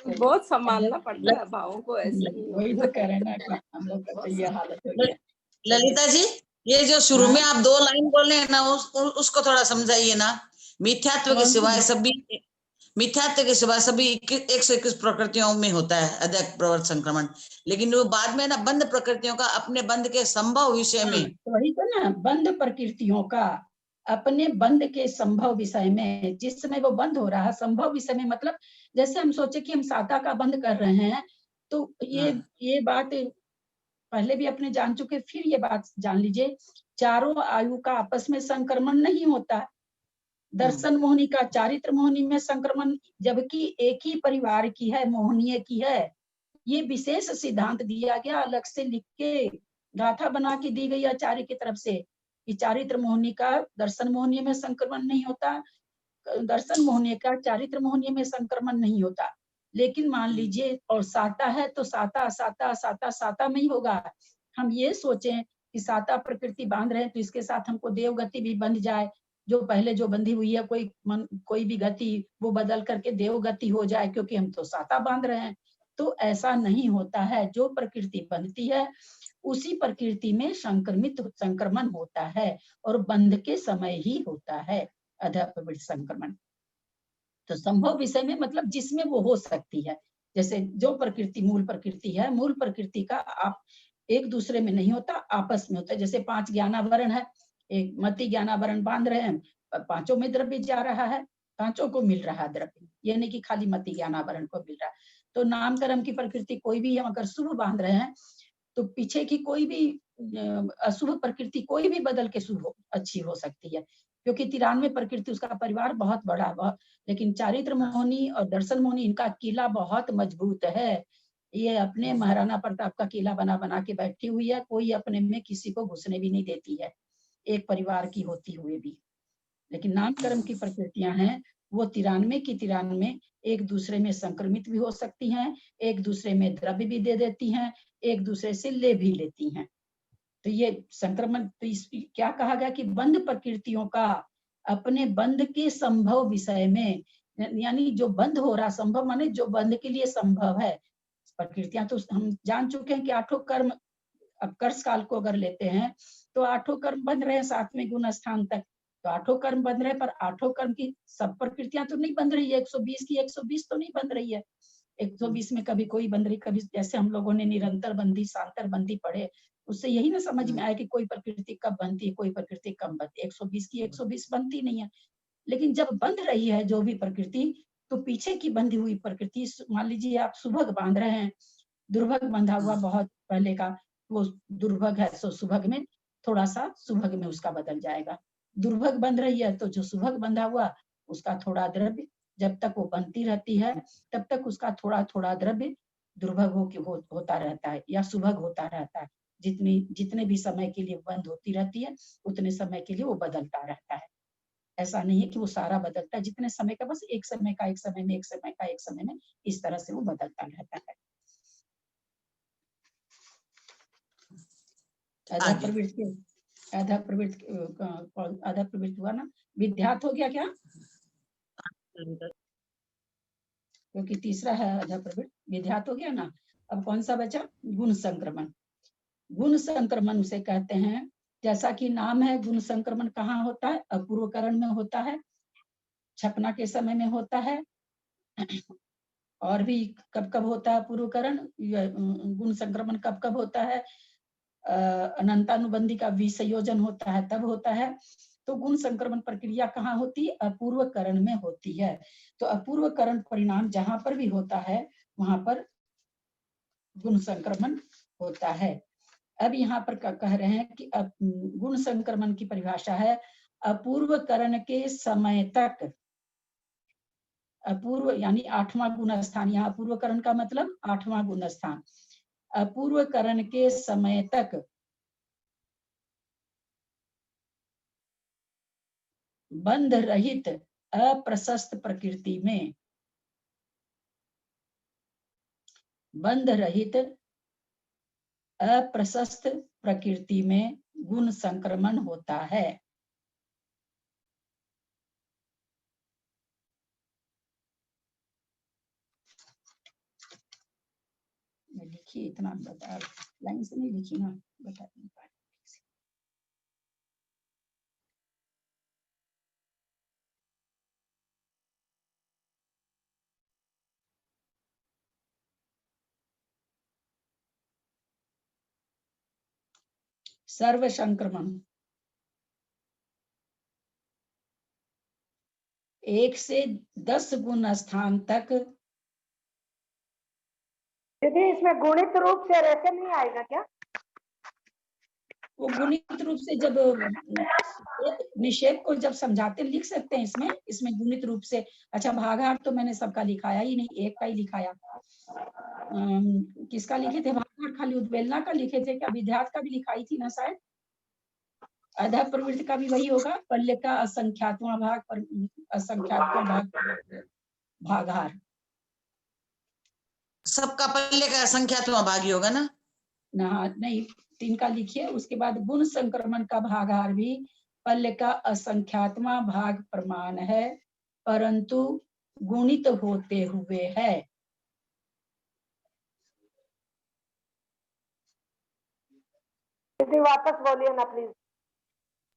बहुत संभालना पड़ता है भावों को, ऐसे नहीं वही तो कह रहे हैं ना कि हम लोग का तो ये हालत हो गया। ललिता जी, ये जो शुरू में आप 2 लाइन बोले हैं ना, उसको थोड़ा समझाइए ना। मिथ्यात्व के सिवाय सभी 121 प्रकृतियों में होता है अध्यक्ष प्रवर्त संक्रमण, लेकिन वो बाद में ना बंद प्रकृतियों का अपने बंद के संभव विषय में, वही तो ना, बंद प्रकृतियों का अपने बंद के संभव विषय में, जिस समय वो बंद हो रहा है संभव विषय में, मतलब जैसे हम सोचे कि हम साता का बंद कर रहे हैं, तो ये बात पहले भी अपने जान चुके, फिर ये बात जान लीजिए, चारों आयु का आपस में संक्रमण नहीं होता। दर्शन मोहनी का चारित्र मोहनी में संक्रमण, जबकि एक ही परिवार की है, मोहनीय की है। ये विशेष सिद्धांत दिया गया, अलग से लिख के गाथा बना के दी गई आचार्य की तरफ से कि चारित्र मोहनी का दर्शन मोहनीय में संक्रमण नहीं होता, दर्शन मोहनीय का चारित्र मोहनीय में संक्रमण नहीं होता। लेकिन मान लीजिए और साता है तो साता साता साता साता में ही होगा। हम ये सोचें कि साता प्रकृति बांध रहे हैं तो इसके साथ हमको देवगति भी बंध जाए, जो पहले जो बंधी हुई है कोई भी गति वो बदल करके देवगति हो जाए, क्योंकि हम तो साता बांध रहे हैं। तो ऐसा नहीं होता है, जो प्रकृति बनती है उसी प्रकृति में संक्रमण होता है, और बंध के समय ही होता है अधःप्रवृत्त संक्रमण। तो संभव विषय में मतलब जिसमें वो हो सकती है, जैसे जो प्रकृति मूल प्रकृति है, मूल प्रकृति का आप एक दूसरे में नहीं होता, आपस में होता है। जैसे 5 ज्ञानावरण है, एक मति ज्ञानावरण बांध रहे हैं, 5 में द्रव्य जा रहा है, 5 को मिल रहा है द्रव्य, ये नहीं कि खाली मति ज्ञानावरण को मिल रहा है। तो नाम कर्म की प्रकृति कोई भी हम अगर शुभ बांध रहे हैं तो पीछे की कोई भी अशुभ प्रकृति कोई भी बदल के शुभ अच्छी हो सकती है, क्योंकि 93 प्रकृति उसका परिवार बहुत बड़ा, लेकिन चारित्र मोहनी और दर्शन मोहनी इनका किला बहुत मजबूत है। ये अपने महाराणा प्रताप का किला बना बना के बैठी हुई है, कोई अपने में किसी को घुसने भी नहीं देती है, एक परिवार की होती हुए भी। लेकिन नाम कर्म की प्रकृतियां हैं वो 93 की 93 एक दूसरे में संक्रमित भी हो सकती हैं, एक दूसरे में द्रव्य भी दे देती हैं, एक दूसरे से ले भी लेती हैं। तो ये संक्रमण, तो इस क्या कहा गया कि बंद प्रकृतियों का अपने बंद के संभव विषय में, यानी जो बंद हो रहा संभव माने जो बंद के लिए संभव है। प्रकृतियां तो हम जान चुके हैं कि 8 कर्म, अब कर्ष काल को अगर लेते हैं तो 8 कर्म बन रहे हैं 7वें गुण स्थान तक, तो 8 कर्म बन रहे हैं, पर 8 कर्म की सब प्रकृतियां तो नहीं बन रही है, 120 की 120 तो नहीं बन रही है। 120 में कभी कोई बन रही, कभी जैसे हम लोगों ने निरंतर बंदी सांतर बंदी पढ़े उससे यही ना समझ में आया कि कोई प्रकृति कब बनती है, कोई प्रकृति कब बनती है। 120 की 120 बनती नहीं है, लेकिन जब बंध रही है जो भी प्रकृति, तो पीछे की बंधी हुई प्रकृति, मान लीजिए आप सुभग बांध रहे हैं, दुर्भग बंधा हुआ बहुत पहले का, वो दुर्भग है तो सुभग में थोड़ा सा सुभग में उसका बदल जाएगा। दुर्भग बंध रही है तो जो सुभग बंधा हुआ उसका थोड़ा द्रव्य, जब तक वो बनती रहती है तब तक उसका थोड़ा थोड़ा द्रव्य दुर्भग होता रहता है या सुभग होता रहता है। जितने भी समय के लिए बंद होती रहती है उतने समय के लिए वो बदलता रहता है। ऐसा नहीं है कि वो सारा बदलता है, जितने समय का, बस एक समय का एक समय में, एक समय का एक समय में, इस तरह से वो बदलता रहता है। आधा प्रवृत्ति हुआ ना, विद्यात हो गया क्या? क्योंकि तीसरा है आधा प्रवृत्ति, विद्यात हो गया ना। अब कौन सा बचा? गुण संक्रमण। गुण संक्रमण उसे कहते हैं, जैसा कि नाम है, गुण संक्रमण कहाँ होता है? अपूर्वकरण में होता है, छपना के समय में होता है, और भी कब कब होता है अपूर्वकरण? गुण संक्रमण कब कब होता है? अनंतानुबंधी का विसंयोजन होता है तब होता है। तो गुण संक्रमण प्रक्रिया कहाँ होती है? अपूर्वकरण में होती है। तो अपूर्वकरण परिणाम जहां पर भी होता है वहां पर गुण संक्रमण होता है। अब यहाँ पर कह रहे हैं कि गुण संक्रमण की परिभाषा है, अपूर्वकरण के समय तक, अपूर्व यानी 8वां गुण स्थान, यहाँ अपूर्वकरण का मतलब 8वां गुण स्थान, अपूर्वकरण के समय तक बंध रहित अप्रशस्त प्रकृति में, बंध रहित अप्रशस्त प्रकृति में गुण संक्रमण होता है। लिखिए, इतना बता, लाइन से नहीं लिखी ना, बता नहीं पाए। सर्व संक्रमण 1 से 10 गुण स्थान तक। दीदी इसमें गुणित रूप से रेखा नहीं आएगा क्या? वो गुणित रूप से जब निषेध को जब समझाते लिख सकते हैं, इसमें गुणित रूप से। अच्छा, भागाहार तो मैंने सबका लिखाया ही नहीं, एक का ही लिखाया। किसका लिखे थे भागाहार? खाली उद्वेलना का लिखे थे क्या? विद्यार्थ का भी लिखाई थी ना शायद। आधा प्रवृत्ति का भी वही होगा, पल्ले का असंख्यात्मा भाग पर, असंख्यात्मा भाग भागाहार। सबका पल्ले का असंख्यात्मा भाग ही होगा ना? नहीं, 3 का लिखिए। उसके बाद गुण संक्रमण का भागाहार भी पल्ले का असंख्यात्मा भाग प्रमाण है, परंतु गुणित होते हुए है। वापस बोलिए ना प्लीज।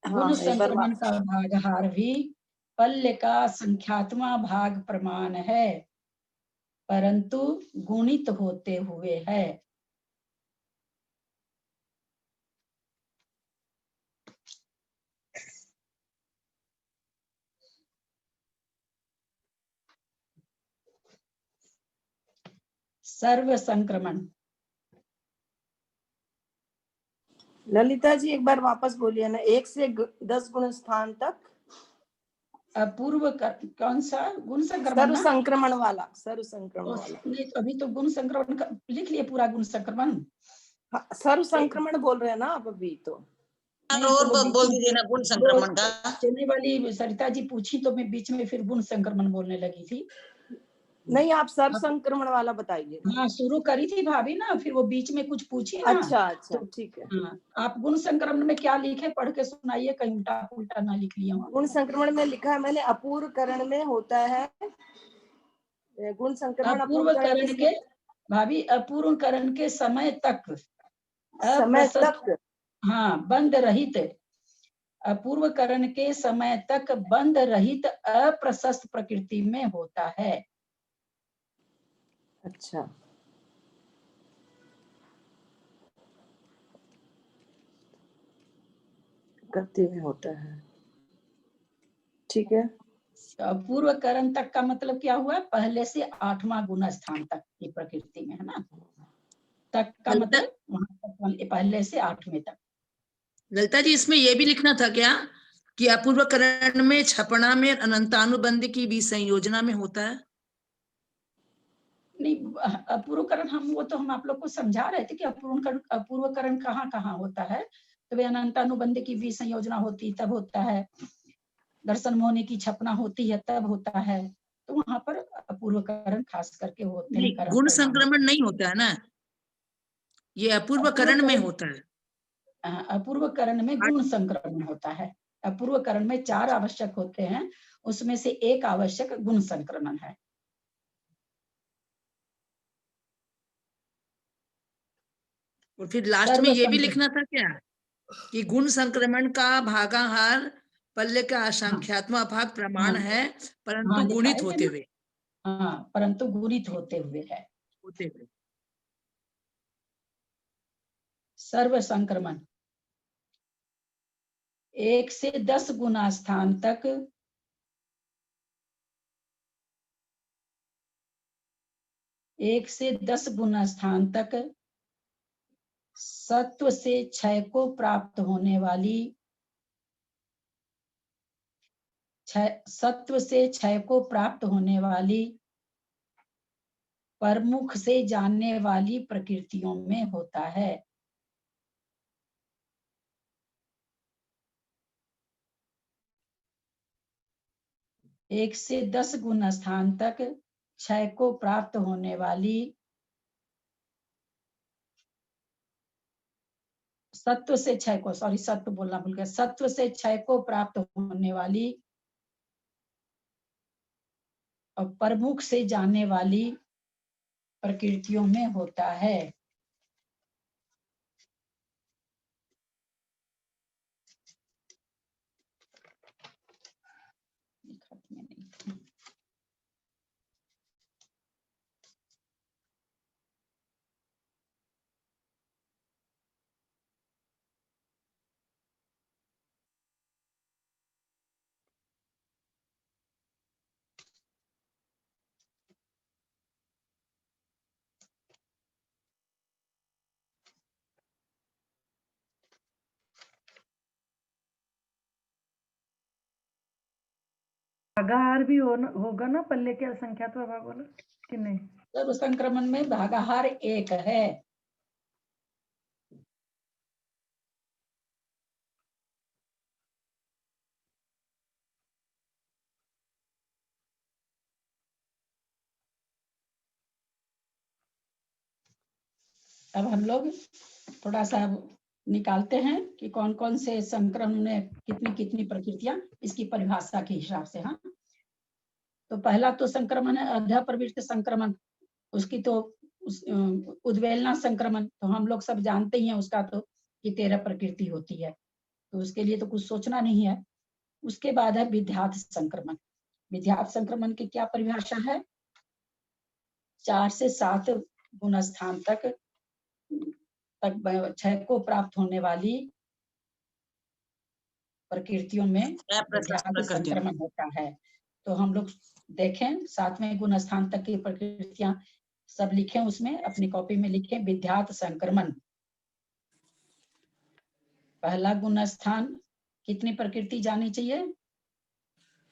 गुण संक्रमण का भागाहार भी पल्ले का संख्यात्मा भाग प्रमाण है, परंतु गुणित होते हुए है। सर्व संक्रमण, ललिता जी एक बार वापस बोलिए ना, 1 से 10 गुण स्थान तक अपूर्व कौन सा गुण संक्रमण? सर्व संक्रमण वाला, सर्व संक्रमण वाला। नहीं, तो अभी तो गुण संक्रमण का लिख लिए पूरा गुण संक्रमण। सर्व संक्रमण बोल रहे हैं ना आप अभी तो। और बोल दीजिए ना गुण संक्रमण का। चेन्नई वाली सरिता जी पूछी तो मैं बीच में फिर गुण संक्रमण बोलने लगी थी। नहीं, आप सर्व संक्रमण वाला बताइए। हाँ, शुरू करी थी भाभी ना, फिर वो बीच में कुछ पूछी ना। अच्छा, ठीक है। हाँ, आप गुण संक्रमण में क्या लिखे पढ़ के सुनाइए, कहीं उल्टा उल्टा ना लिख लिया। गुण संक्रमण में लिखा है मैंने, अपूर्वकरण में होता है गुण संक्रमण। अपूर्वकरण के भाभी, अपूर्वकरण के समय तक, हाँ, बंद रहित, अपूर्वकरण के समय तक बंद रहित अप्रशस्त प्रकृति में होता है। अच्छा, प्रकृति में होता है। ठीक है। पूर्व करण तक का मतलब क्या हुआ? पहले से 8वां गुण स्थान तक की प्रकृति में, है ना? तक का मतलब वहां तक, पहले से 8वें तक। ललिता जी, इसमें ये भी लिखना था क्या कि अपूर्व करण में छपना में अनंतानुबंध की भी संयोजना में होता है? नहीं, अपूर्वकरण वो तो हम आप लोग को समझा रहे थे कि अपूर्वकरण कहाँ कहाँ होता है। तो वे अनंतानुबंध की भी संयोजना होती तब होता है, दर्शन मोहनी की छपना होती है तब होता है। तो वहां पर अपूर्वकरण खास करके होते हैं। कर्म गुण परिणाम संक्रमण नहीं होता है ना, ये अपूर्वकरण में होता है। अपूर्वकरण में गुण संक्रमण होता है। अपूर्वकरण में 4 आवश्यक होते हैं, उसमें से एक आवश्यक गुण संक्रमण है। और फिर लास्ट में ये भी लिखना था क्या कि गुण संक्रमण का भागाहार पल्ले का असंख्यात्मक भाग प्रमाण है, परंतु गुणित होते हुए। हाँ, परंतु गुणित होते हुए है। सर्व संक्रमण 1 से 10 गुना स्थान तक सत्व से क्षय को प्राप्त होने वाली प्रमुख से जानने वाली प्रकृतियों में होता है। एक से 10 गुण स्थान तक क्षय को प्राप्त होने वाली सत्व से क्षय को प्राप्त होने वाली और प्रमुख से जानने वाली प्रकृतियों में होता है। भागाहार भी होगा ना पल्ले के असंख्यात्मक भाग वाला कि नहीं? सर्व संक्रमण में भागाहार 1 है। अब हम लोग थोड़ा सा निकालते हैं कि कौन कौन से संक्रमण में कितनी कितनी प्रकृतियां, इसकी परिभाषा के हिसाब से। हाँ, तो पहला तो संक्रमण है अध्या प्रवृत्त संक्रमण। उसकी तो उद्वेलना संक्रमण तो हम लोग सब जानते ही हैं उसका, तो कि 13 प्रकृति होती है, तो उसके लिए तो कुछ सोचना नहीं है। उसके बाद है विध्यात संक्रमण। विध्यात संक्रमण की क्या परिभाषा है? 4 से 7 गुण स्थान तक क्षय को प्राप्त होने वाली प्रकृतियों में विध्यात संक्रमण होता है। तो हम लोग देखें 7वें गुण स्थान तक की प्रकृतियां सब लिखें, उसमें अपनी कॉपी में लिखें विध्यात संक्रमण। पहला गुण स्थान कितनी प्रकृति जानी चाहिए?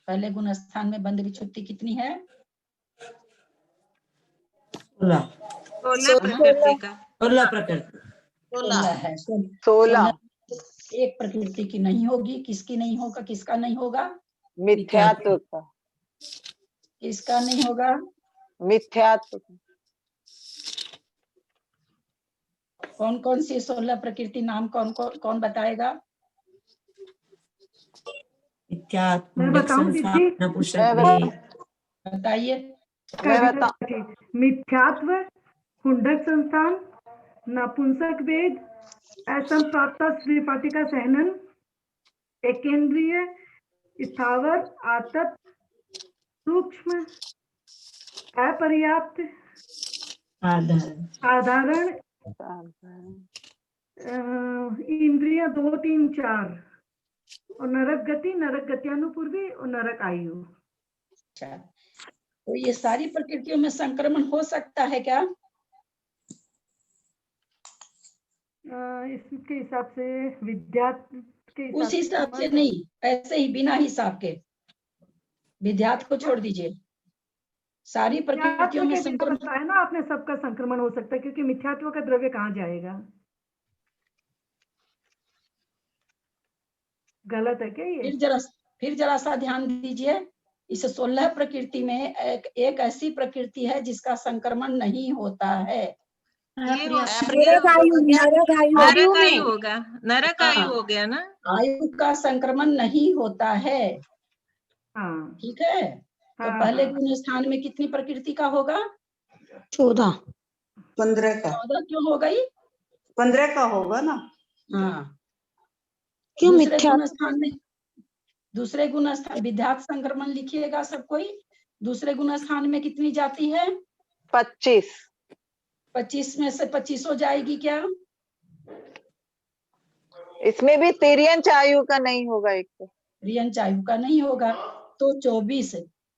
पहले गुण स्थान में बंध विच्छुत्ति कितनी है? 16 प्रकृति का 16 प्रकृति 16 है। 16 एक प्रकृति की नहीं होगी। किसकी नहीं होगा? किसका नहीं होगा? मिथ्यात्व का। किसका नहीं होगा? मिथ्यात्व। कौन कौन सी 16 प्रकृति नाम कौन बताएगा? मैं बताऊं दीदी? बताइए। मिथ्यात्व, हुंडक संस्थान, नपुंसक वेद, असंप्राप्ता श्रीपाटिका सहनन, एकेंद्रिय, स्थावर, आतप, सूक्ष्म, अपर्याप्त, साधारण, इंद्रिय 2, 3, 4, और नरक गति, नरक गत्यानुपूर्वी और नरक आयु। अच्छा, तो ये सारी प्रकृतियों में संक्रमण हो सकता है क्या? इसके हिसाब से विद्यार्थी के उस हिसाब से नहीं, ऐसे ही बिना हिसाब के, विद्यार्थ को छोड़ दीजिए, सारी प्रकृतियों में संक्रमण। बताया ना आपने, सबका संक्रमण हो सकता है, क्योंकि मिथ्यात्व का द्रव्य कहाँ जाएगा? गलत है क्या ये? फिर जरा सा ध्यान दीजिए। इस 16 प्रकृति में एक ऐसी प्रकृति है जिसका संक्रमण नहीं होता है। नरक आयु होगा, नरक आयु हो गया ना। आयु का संक्रमण नहीं होता है, ठीक है। तो पहले गुण स्थान में कितनी प्रकृति का होगा? 14। 15 का। 14 क्यों हो गई? 15 का होगा ना। हाँ, क्यों दूसरे मिथ्या? गुण स्थान में, दूसरे गुण स्थान विद्यार्थ संक्रमण लिखिएगा सब कोई। दूसरे गुण स्थान में कितनी जाती है? 25। 25 में से 25 हो जाएगी क्या? इसमें भी तिर्यंच आयु का नहीं होगा, एक तो तिर्यंच आयु का नहीं होगा, तो 24।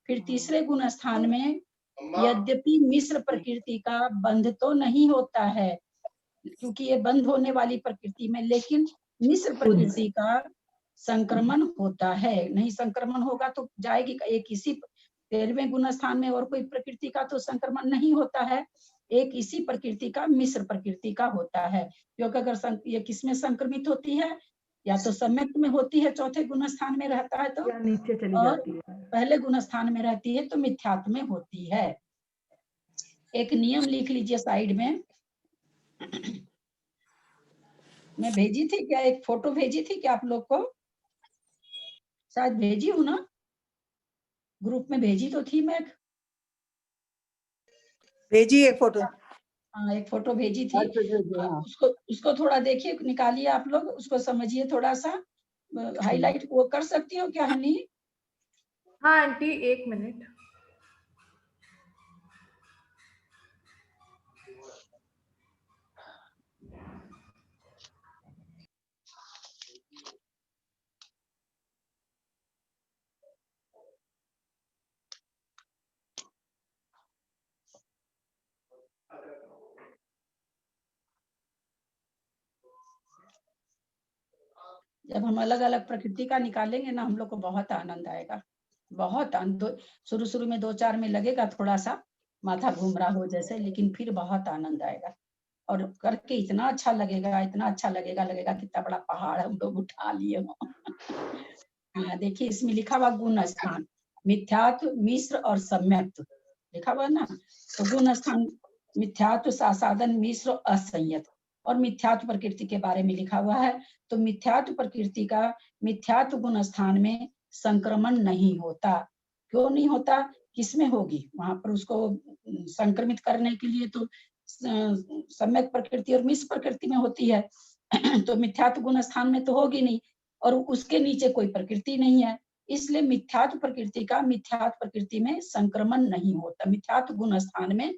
फिर तीसरे गुण स्थान में यद्यपि मिश्र प्रकृति का बंध तो नहीं होता है, क्योंकि ये बंध होने वाली प्रकृति में, लेकिन मिश्र प्रकृति का संक्रमण होता है। नहीं संक्रमण होगा तो जाएगी एक इसी 13वें गुण स्थान में, और कोई प्रकृति का तो संक्रमण नहीं होता है, एक इसी प्रकृति का मिश्र प्रकृति का होता है। क्योंकि अगर ये किसमें संक्रमित होती है? या तो सम्यक्त में होती है, चौथे गुण स्थान में रहता है तो, नीचे चली और जाती है। पहले गुण स्थान में रहती है तो मिथ्यात्व में होती है। एक नियम लिख लीजिए साइड में, मैं भेजी थी क्या, एक फोटो भेजी थी क्या आप लोग को? शायद भेजी हूँ ना, ग्रुप में भेजी तो थी मैं। भेजी एक फोटो। हाँ, एक फोटो भेजी थी। उसको थोड़ा देखिए, निकालिए आप लोग, उसको समझिए थोड़ा सा, हाईलाइट वो कर सकती हो क्या हनी? हाँ आंटी, 1 मिनट। जब हम अलग अलग प्रकृति का निकालेंगे ना, हम लोग को बहुत आनंद आएगा, बहुत आनंद। शुरू में 2-4 में लगेगा थोड़ा सा माथा घूम रहा हो जैसे, लेकिन फिर बहुत आनंद आएगा और करके इतना अच्छा लगेगा, इतना अच्छा लगेगा कितना बड़ा पहाड़ हम लोग उठा लिए हो। हाँ, देखिए इसमें लिखा हुआ गुण स्थान, मिथ्यात्व, मिश्र और सम्यक्त लिखा हुआ ना। तो गुण स्थान मिथ्यात्व, सासादन, मिश्र, असंयत और मिथ्यात्व प्रकृति के बारे में लिखा हुआ है। तो मिथ्यात्व प्रकृति का मिथ्यात्व गुण स्थान में संक्रमण नहीं होता। क्यों नहीं होता? किसमें होगी? वहां पर उसको संक्रमित करने के लिए तो सम्यक प्रकृति और मिश्र प्रकृति में होती है। तो मिथ्यात्व गुण स्थान में तो होगी नहीं, और उसके नीचे कोई प्रकृति नहीं है, इसलिए मिथ्यात्व प्रकृति का मिथ्यात्व प्रकृति में संक्रमण नहीं होता, मिथ्यात्व गुण स्थान में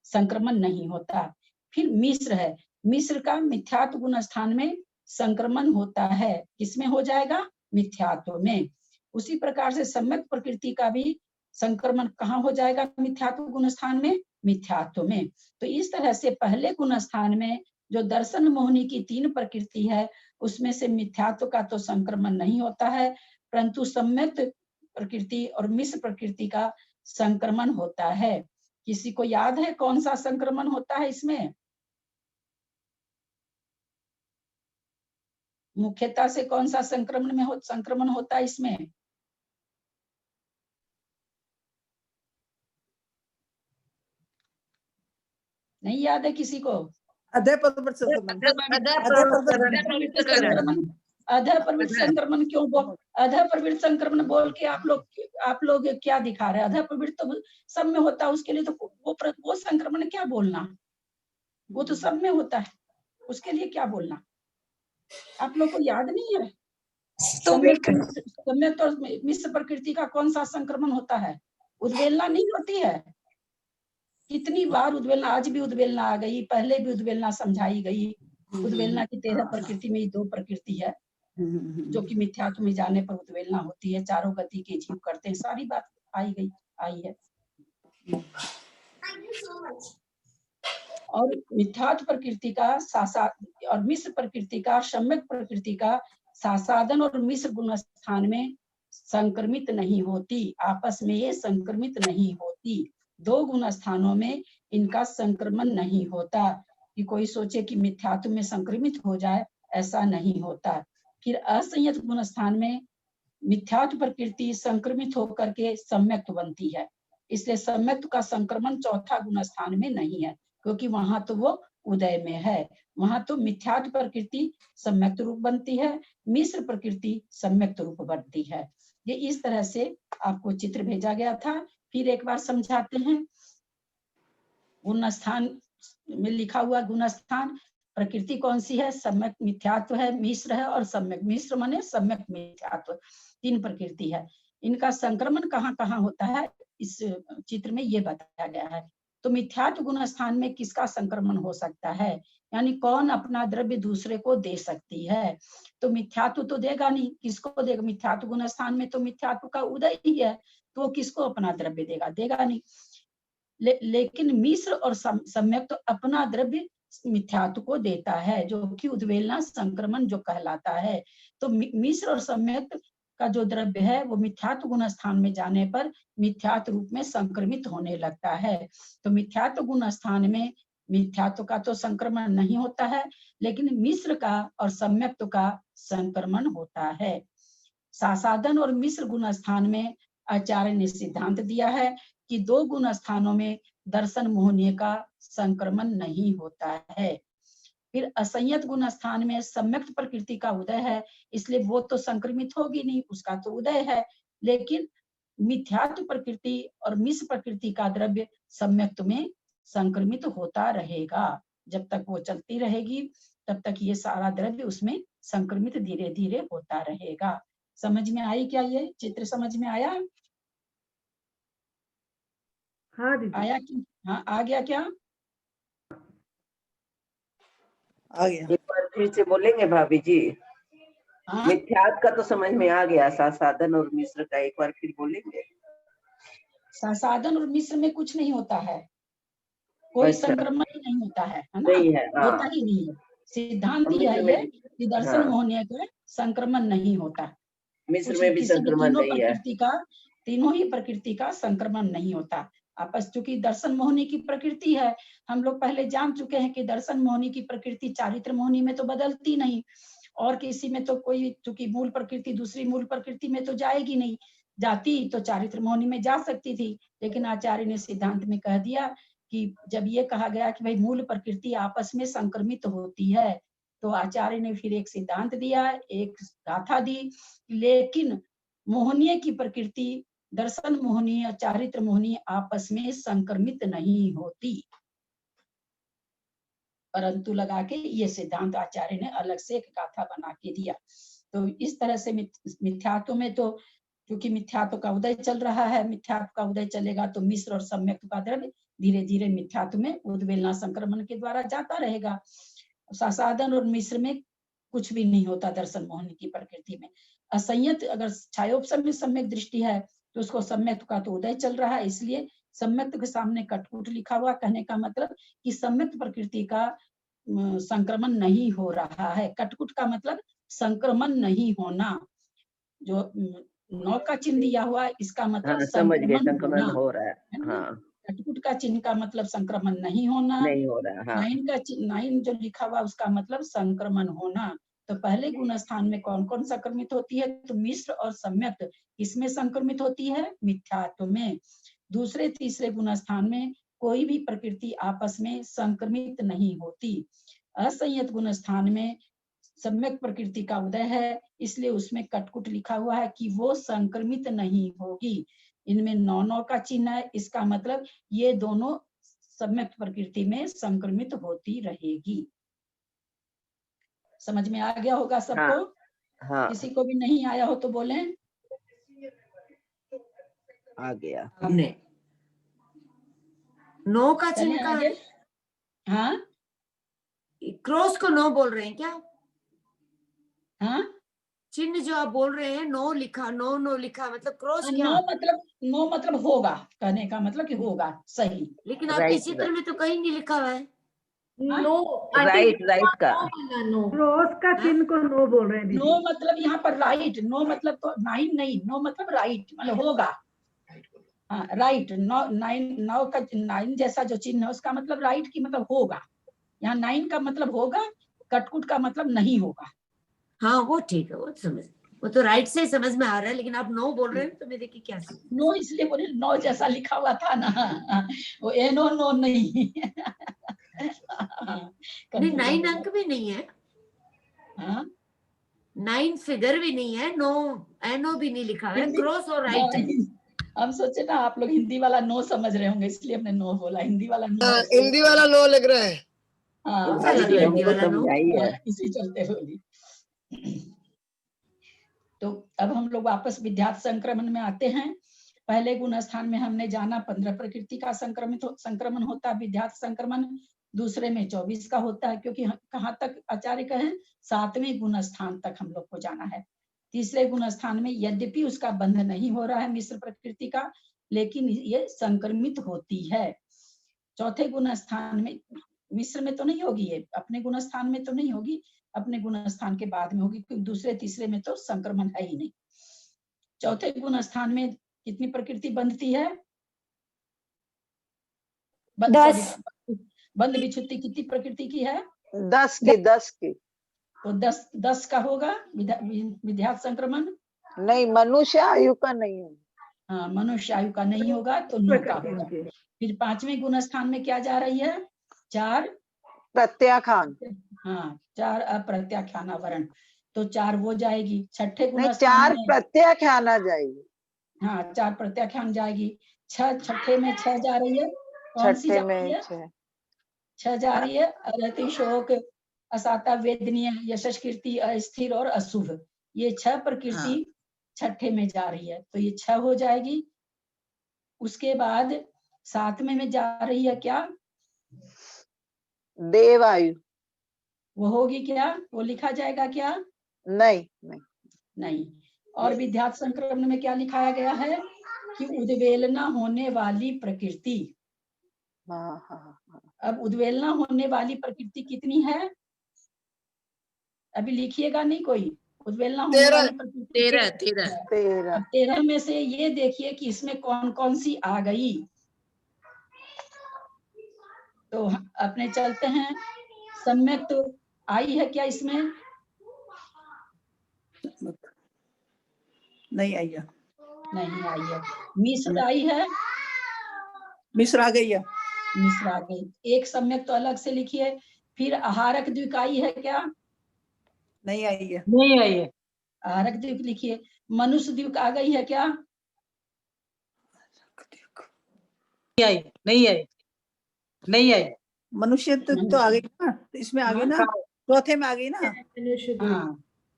संक्रमण नहीं होता। फिर मिश्र है, मिश्र का मिथ्यात्व गुण स्थान में संक्रमण होता है। किसमें हो जाएगा? मिथ्यात्व में। उसी प्रकार से सम्यक प्रकृति का भी संक्रमण कहाँ हो जाएगा? मिथ्यात्व गुण स्थान में, मिथ्यात्व में। तो इस तरह से पहले गुण स्थान में जो दर्शन मोहिनी की 3 प्रकृति है, उसमें से मिथ्यात्व का तो संक्रमण नहीं होता है, परंतु सम्यक प्रकृति और मिश्र प्रकृति का संक्रमण होता है। किसी को याद है कौन सा संक्रमण होता है इसमें? मुख्यतः से कौन सा संक्रमण होता है इसमें? नहीं याद है किसी को? अधः प्रवृत्त संक्रमण क्यों अधः प्रवृत्त संक्रमण बोल के आप लोग क्या दिखा रहे हैं? अधः प्रवृत्त तो सब में होता है, उसके लिए तो वो संक्रमण क्या बोलना, वो तो सब में होता है, उसके लिए क्या बोलना? आप लोग को याद नहीं है? सम्यक और मिश्र प्रकृति का कौन सा संक्रमण होता है? उद्वेलना नहीं होती है? कितनी बार उद्वेलना, आज भी उद्वेलना आ गई, पहले भी उद्वेलना समझाई गई। उद्वेलना की 13 प्रकृति में ही 2 प्रकृति है, जो कि मिथ्यात्व में जाने पर उद्वेलना होती है, चारों गति के जीव करते हैं, सारी बात आई है। और मिथ्यात्व प्रकृति का और मिश्र प्रकृति का, सम्यक प्रकृति का सासादन और मिश्र गुण स्थान में संक्रमित नहीं होती, आपस में ये संक्रमित नहीं होती। दो गुण स्थानों में इनका संक्रमण नहीं होता कि कोई सोचे कि मिथ्यात्व में संक्रमित हो जाए, ऐसा नहीं होता। फिर असंयत गुण स्थान में मिथ्यात्व प्रकृति संक्रमित होकर के सम्यक्त बनती है, इसलिए सम्यक्त का संक्रमण चौथा गुण स्थान में नहीं है, क्योंकि वहां तो वो उदय में है। वहां तो मिथ्यात्व प्रकृति सम्यक्त रूप बनती है, मिश्र प्रकृति सम्यक्त रूप बनती है। ये इस तरह से आपको चित्र भेजा गया था। फिर एक बार समझाते हैं। गुण स्थान में लिखा हुआ गुण स्थान, प्रकृति कौन सी है? सम्यक मिथ्यात्व है, मिश्र है और सम्यक। मिश्र माने सम्यक मिथ्यात्व, तीन प्रकृति है। इनका संक्रमण कहाँ कहाँ होता है इस चित्र में ये बताया गया है। तो मिथ्यात्व गुण स्थान में किसका संक्रमण हो सकता है, यानी कौन अपना द्रव्य दूसरे को दे सकती है? तो मिथ्यात्व तो देगा नहीं, किसको देगा? मिथ्यात्व गुण स्थान में तो मिथ्यात्व का उदय ही है, तो किसको अपना द्रव्य देगा? देगा नहीं। लेकिन मिश्र और सम्यक तो अपना द्रव्य मिथ्यात्व को देता है, जो कि उद्वेलना संक्रमण जो कहलाता है। तो मिश्र और सम्यक का जो द्रव्य है वो मिथ्यात्व गुण स्थान में जाने पर मिथ्यात्व रूप में संक्रमित होने लगता है। तो मिथ्यात्व गुण स्थान में मिथ्यात्व का तो संक्रमण नहीं होता है, लेकिन मिश्र का और सम्यक्त का संक्रमण होता है। सासादन और मिश्र गुण स्थान में आचार्य ने सिद्धांत दिया है कि दो गुण स्थानों में दर्शन मोहनीय का संक्रमण नहीं होता है। फिर असंयत गुण स्थान में सम्यक्त प्रकृति का उदय है, इसलिए वो तो संक्रमित होगी नहीं, उसका तो उदय है। लेकिन मिथ्यात्व प्रकृति और मिश्र प्रकृति का द्रव्य सम्यक्त में संक्रमित होता रहेगा। जब तक वो चलती रहेगी तब तक ये सारा द्रव्य उसमें संक्रमित धीरे धीरे होता रहेगा। समझ में आई क्या? ये चित्र समझ में आया? हाँ दीदी। आया कि हाँ आ गया क्या? आ गया। एक बार फिर से बोलेंगे भाभी जी? हाँ? मिथ्यात्व का तो समझ में आ गया, सासादन और मिश्र का एक बार फिर बोलेंगे? सासादन और मिश्र में कुछ नहीं होता है, कोई अच्छा। संक्रमण ही नहीं होता है ना? नहीं है, हाँ। होता ही नहीं है। सिद्धांत मिश्र यह में है कि दर्शन हाँ। मोहनीय का संक्रमण नहीं होता। मिश्र कुछ में भी किसी भी संक्रमण तीनों नहीं है। प्रकृति का, तीनों ही प्रकृति का संक्रमण नहीं होता आपस। चूंकि दर्शन मोहनी की प्रकृति है, हम लोग पहले जान चुके हैं कि दर्शन मोहनी की प्रकृति चारित्र मोहनी में तो बदलती नहीं, और किसी में तो कोई, चूंकि मूल प्रकृति दूसरी मूल प्रकृति में तो जाएगी नहीं, जाती तो चारित्र मोहनी में जा सकती थी। लेकिन आचार्य ने सिद्धांत में कह दिया कि जब ये कहा गया कि भाई मूल प्रकृति आपस में संक्रमित होती है, तो आचार्य ने फिर एक सिद्धांत दिया, एक गाथा दी। लेकिन मोहनीय की प्रकृति, दर्शन मोहनीय और चारित्र मोहनीय आपस में संक्रमित नहीं होती, परंतु लगा के ये सिद्धांत आचार्य ने अलग से एक गाथा बना के दिया। तो इस तरह से मिथ्यात्व में तो, क्योंकि मिथ्यात्व का उदय चल रहा है, मिथ्यात्व का उदय चलेगा तो मिश्र और सम्यक्त का द्रव्य धीरे धीरे मिथ्यात्व में उद्वेलना संक्रमण के द्वारा जाता रहेगा। सासादन और मिश्र में कुछ भी नहीं होता दर्शन मोहनी की प्रकृति में। असंयत अगर छायोपसम में सम्यक दृष्टि है तो उसको सम्यक्त का तो उदय चल रहा है, इसलिए सम्यक्त के सामने कटकुट लिखा हुआ, कहने का मतलब कि सम्यक्त प्रकृति का संक्रमण नहीं हो रहा है। कटकुट का मतलब संक्रमण नहीं होना। जो 9 का चिन्ह दिया हुआ इसका मतलब हाँ, समझ गए, संक्रमण संक्रमण होना हो रहा है। है ना? हाँ, कटकुट का चिन्ह का मतलब संक्रमण नहीं होना। नहीं हो रहा है। हाँ। 9 जो लिखा हुआ उसका मतलब संक्रमण होना। तो पहले गुण स्थान में कौन कौन संक्रमित होती है? तो मिश्र और सम्यक्त किसमें संक्रमित होती है? मिथ्यात्व में। दूसरे तीसरे गुण स्थान में कोई भी प्रकृति आपस में संक्रमित नहीं होती। असंयत गुण स्थान में सम्यक प्रकृति का उदय है, इसलिए उसमें कटकुट लिखा हुआ है कि वो संक्रमित नहीं होगी। इनमें 9 का चिन्ह है, इसका मतलब ये दोनों सम्यक प्रकृति में संक्रमित होती रहेगी। समझ में आ गया होगा सबको? हाँ। किसी को भी नहीं आया हो तो बोलें। आ गया। हमने 9 का चलें चिन्ह आगे। का हाँ क्रॉस को 9 बोल रहे हैं क्या? हाँ चिन्ह जो आप बोल रहे हैं, नो लिखा, नो लिखा, मतलब क्रॉस क्या? नो मतलब होगा, कहने का मतलब कि होगा, सही। लेकिन आपके चित्र में तो कहीं नहीं लिखा हुआ है। नो राइट का नो क्रॉस का चिन्ह को नो बोल रहे हैं नो दीदी। मतलब यहाँ पर राइट, नो मतलब तो नाइन नहीं, नो मतलब राइट मतलब होगा। हाँ राइट, नौ का नाइन जैसा जो चिन्ह है उसका मतलब राइट की मतलब होगा। यहाँ नाइन का मतलब होगा, कटकुट का मतलब नहीं होगा। हाँ वो ठीक है, वो समझ, वो तो राइट से समझ में आ रहा है, लेकिन आप नो बोल रहे हैं तो मेरे की क्या समझ? नो इसलिए बोले, नो जैसा लिखा हुआ था ना, वो एनो नो नहीं। नहीं, 9 अंक भी नहीं है, 9 फिगर भी नहीं है, नो एनो भी नहीं लिखा है, क्रॉस और राइट है। हम सोचे ना आप लोग हिंदी वाला नो समझ रहे होंगे, इसलिए हमने नो बोला। हिंदी वाला नो, हिंदी वाला नो लग रहा है। हाँ इसी चलते बोली। तो अब हम लोग वापस विध्यात संक्रमण में आते हैं। पहले गुण स्थान में हमने जाना 15 प्रकृति का संक्रमण होता है विध्यात संक्रमण, दूसरे में 24 का होता है, क्योंकि कहाँ तक आचार्य कहें 7वें गुण स्थान तक हम लोग को जाना है। तीसरे गुण स्थान में यद्यपि उसका बंध नहीं हो रहा है मिश्र प्रकृति का, लेकिन ये संक्रमित होती है। चौथे गुण स्थान में मिश्र में तो नहीं होगी, ये अपने गुण स्थान में तो नहीं होगी, अपने गुण स्थान के बाद में होगी, क्योंकि दूसरे तीसरे में तो संक्रमण है ही नहीं। चौथे गुण स्थान में कितनी प्रकृति बंधती है? 10 बंध विच्छुत्ति कितनी प्रकृति की है? 10 की। तो 10 का होगा विध्यात संक्रमण। नहीं, मनुष्य आयु का नहीं है। हाँ, मनुष्य आयु का नहीं होगा तो 9 का होगा। फिर 5वें गुण स्थान में क्या जा रही है? 4 प्रत्याख्यान। हाँ, 4 अप्रत्याख्यान आवरण, तो 4 वो जाएगी। छठे गुण नहीं, स्थान 4 में प्रत्याख्यान आ जाएगी। हाँ 4 प्रत्याख्यान जाएगी। छठे में 6 जा रही है, कौन सी जा रही है? 6 जा रही है, अरति शोक असाता वेदनीय यशस कीर्ति अस्थिर और अशुभ, ये 6 प्रकृति छठे में जा रही है, तो ये 6 हो जाएगी। उसके बाद 7वें में जा रही है क्या? देवायु। वो होगी क्या? वो लिखा जाएगा क्या? नहीं। और विध्यात संक्रमण में क्या लिखाया गया है कि उद्वेलना होने वाली प्रकृति। अब उद्वेलना होने वाली प्रकृति कितनी है? अभी लिखिएगा नहीं कोई। उद्वेलना होने वाली प्रकृति 13। अब 13 में से ये देखिए कि इसमें कौन कौन सी आ गई। तो अपने चलते हैं, सम्यक तो आई है क्या इसमें? नहीं आई है। नहीं आई है। मिश्र आई है? मिश्र आ गई है। मिश्र आ गई। एक सम्यक तो अलग से लिखिए। फिर आहारक द्विक आई है क्या? नहीं आई है। नहीं आई है। आहारक द्विक लिखिए। मनुष्य द्विक आ गई है क्या? नहीं आई। मनुष्य तो आ गई ना, तो इसमें आ गई ना, चौथे में आ गई ना। हाँ,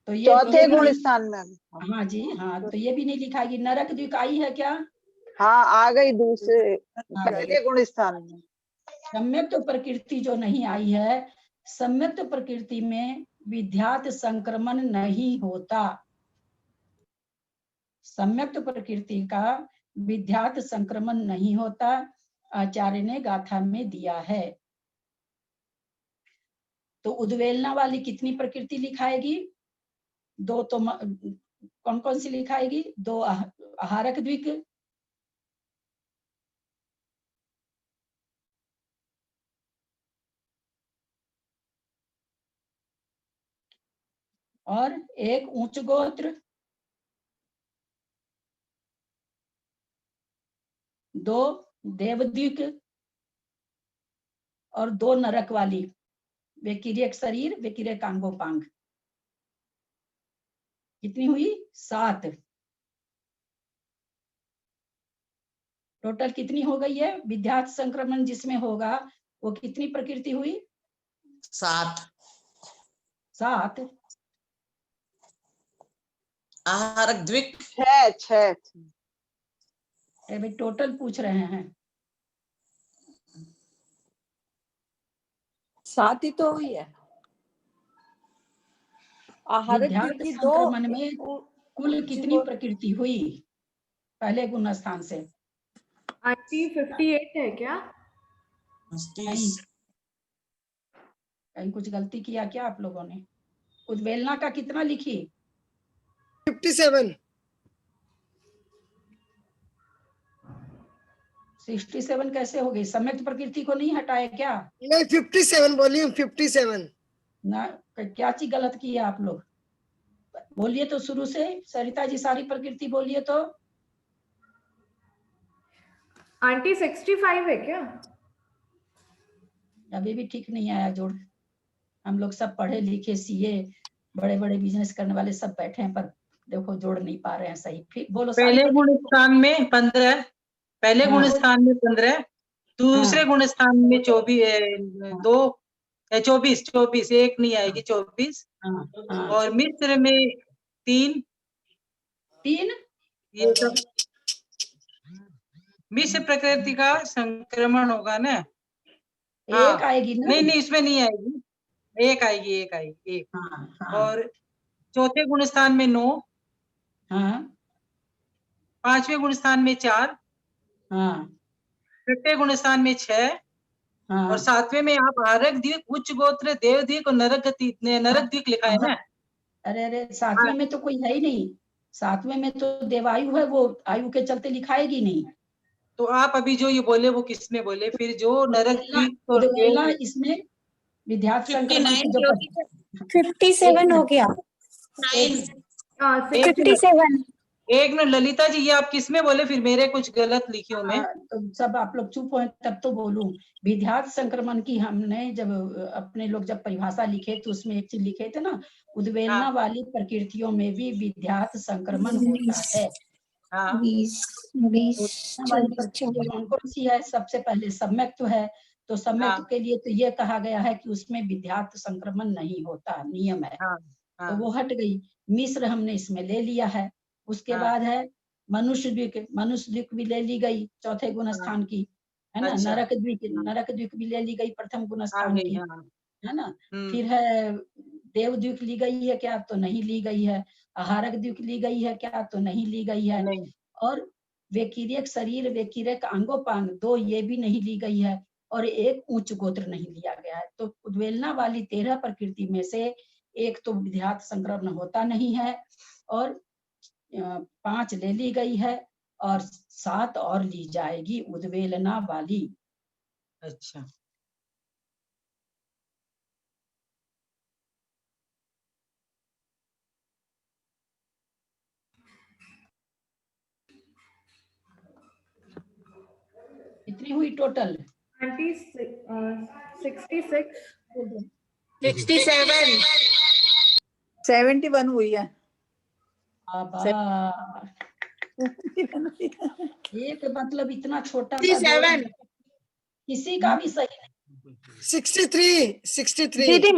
तो ये चौथे गुण स्थान में। हाँ जी, हाँ, तो ये भी नहीं लिखाएगी। नरक द्विक आई है क्या? हाँ, आ गई दूसरे पहले गुण स्थान में। सम्यक तो प्रकृति जो नहीं आई है, सम्यक तो प्रकृति में विध्यात संक्रमण नहीं होता। सम्यक तो प्रकृति का विध्यात संक्रमण नहीं होता, आचार्य ने गाथा में दिया है। तो उद्वेलना वाली कितनी प्रकृति लिखाएगी? 2 तो कौन कौन सी लिखाएगी? 2 आहारक द्विक, और एक उच्च गोत्र, 2 देवद्विक, और 2 नरक वाली, वेकिरियक शरीर वेकिरियक अंगोपांग। कितनी हुई? 7। टोटल कितनी हो गई है? विध्यात संक्रमण जिसमें होगा वो कितनी प्रकृति हुई? 7। आहारक द्विक 6। भाई टोटल पूछ रहे हैं। 7 ही तो हुई है। आहारक विध्यात द्विक की संक्रमण में दो कुल कितनी प्रकृति हुई पहले गुण स्थान से? आंटी 58 है क्या? नहीं, कहीं कुछ गलती किया क्या आप लोगों ने? उद्वेलना का कितना लिखी? 57। 67 कैसे हो गई? सम्यक्त प्रकृति को नहीं हटाए क्या? नहीं 57 बोलिए, 57। ना, क्या चीज गलत की है आप लोग? बोलिए तो शुरू से, सरिता जी सारी प्रकृति बोलिए तो। आंटी 65 है क्या? अभी भी ठीक नहीं आया जोड़। हम लोग सब पढ़े लिखे सीए बड़े बड़े बिजनेस करने वाले सब बैठे हैं, पर देखो जोड़ नहीं पा रहे हैं सही। फिर बोलो। पहले गुण स्थान में 15, पहले गुण स्थान में 15, दूसरे गुण स्थान में 24, एक नहीं आएगी 24, और मिश्र में 3 ये सब मिश्र प्रकृति का संक्रमण होगा ना। एक आएगी ना? नहीं इसमें नहीं आएगी, एक आएगी, एक। और चौथे गुण स्थान में 9, पांचवें गुण स्थान में 4, छठे गुण स्थान में 6, और सातवें में आप आहारक द्विक, उच्च गोत्र, देव द्विक और नरक द्विक लिखा है ना। अरे सातवें में तो कोई है ही नहीं। सातवें में तो देवायु है, वो आयु के चलते लिखाएगी नहीं। तो आप अभी जो ये बोले वो किसमें बोले? फिर जो नरक द्विक और इसमें विध्यात संक्रमण की जो 57 हो गया। 57। एक मिनट ललिता जी, ये आप किसमें बोले? फिर मेरे कुछ गलत लिखी हूँ मैं। तो सब आप लोग चुप हो तब तो बोलूं। विध्यात संक्रमण की हमने जब अपने लोग जब परिभाषा लिखे तो उसमें एक चीज लिखे थे ना, उद्वेलना वाली प्रकृतियों में भी विध्यात संक्रमण होता है। कौन सी है? सबसे पहले सम्यक्त है, तो सम्यक्त के लिए तो ये कहा गया है कि उसमें विध्यात संक्रमण नहीं होता, नियम है। तो वो हट गई। मिश्र हमने इसमें ले लिया है। उसके बाद है मनुष्य द्विक भी ले ली गई चौथे गुण स्थान की, है ना। नरक द्विक भी ले ली गई प्रथम गुण स्थान की, है ना। फिर है देव द्विक ली गई है क्या? तो नहीं ली गई है। आहारक द्विक ली गई है क्या? तो नहीं ली गई है। और वेकिरेक शरीर, वेकिरेक अंगोपांग 2 ये भी नहीं ली गई है, और एक उच्च गोत्र नहीं लिया गया है। तो उद्वेलना वाली 13 प्रकृति में से एक तो विध्यात संक्रमण होता नहीं है, और 5 ले ली गई है, और 7 और ली जाएगी उद्वेलना वाली। अच्छा, कितनी हुई टोटल? 66 67 71 हुई है। एक मतलब इतना छोटा 67 किसी का भी सही नहीं। 63 दीदी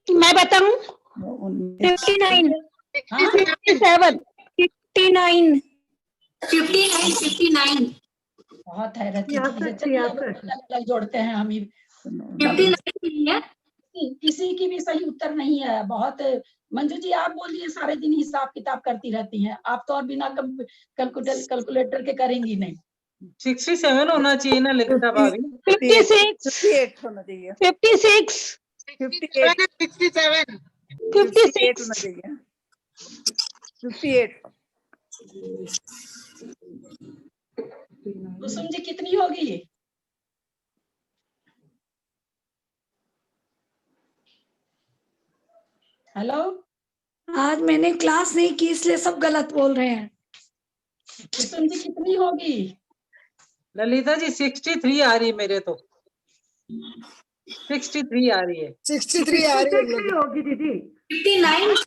मैं बताऊं? 59 59 बहुत हैरत की चीज है। चलिए अलग जोड़ते हैं हम ही। किसी की भी सही उत्तर नहीं है। बहुत मंजू जी आप बोलिए, सारे दिन हिसाब किताब करती रहती हैं आप तो, और बिना कैलकुलेटर के करेंगी नहीं। 67 होना चाहिए ना ललिता भाभी। 58 होना चाहिए। 56 58 57 58 होना चाहिए। 58 कुसुम जी कितनी होगी? हेलो, आज मैंने क्लास नहीं की इसलिए सब गलत बोल रहे हैं। कुसुम जी कितनी होगी? ललिता जी 63 आ रही है मेरे तो। 63 आ रही है। 63 आ रही है होगी दीदी। 59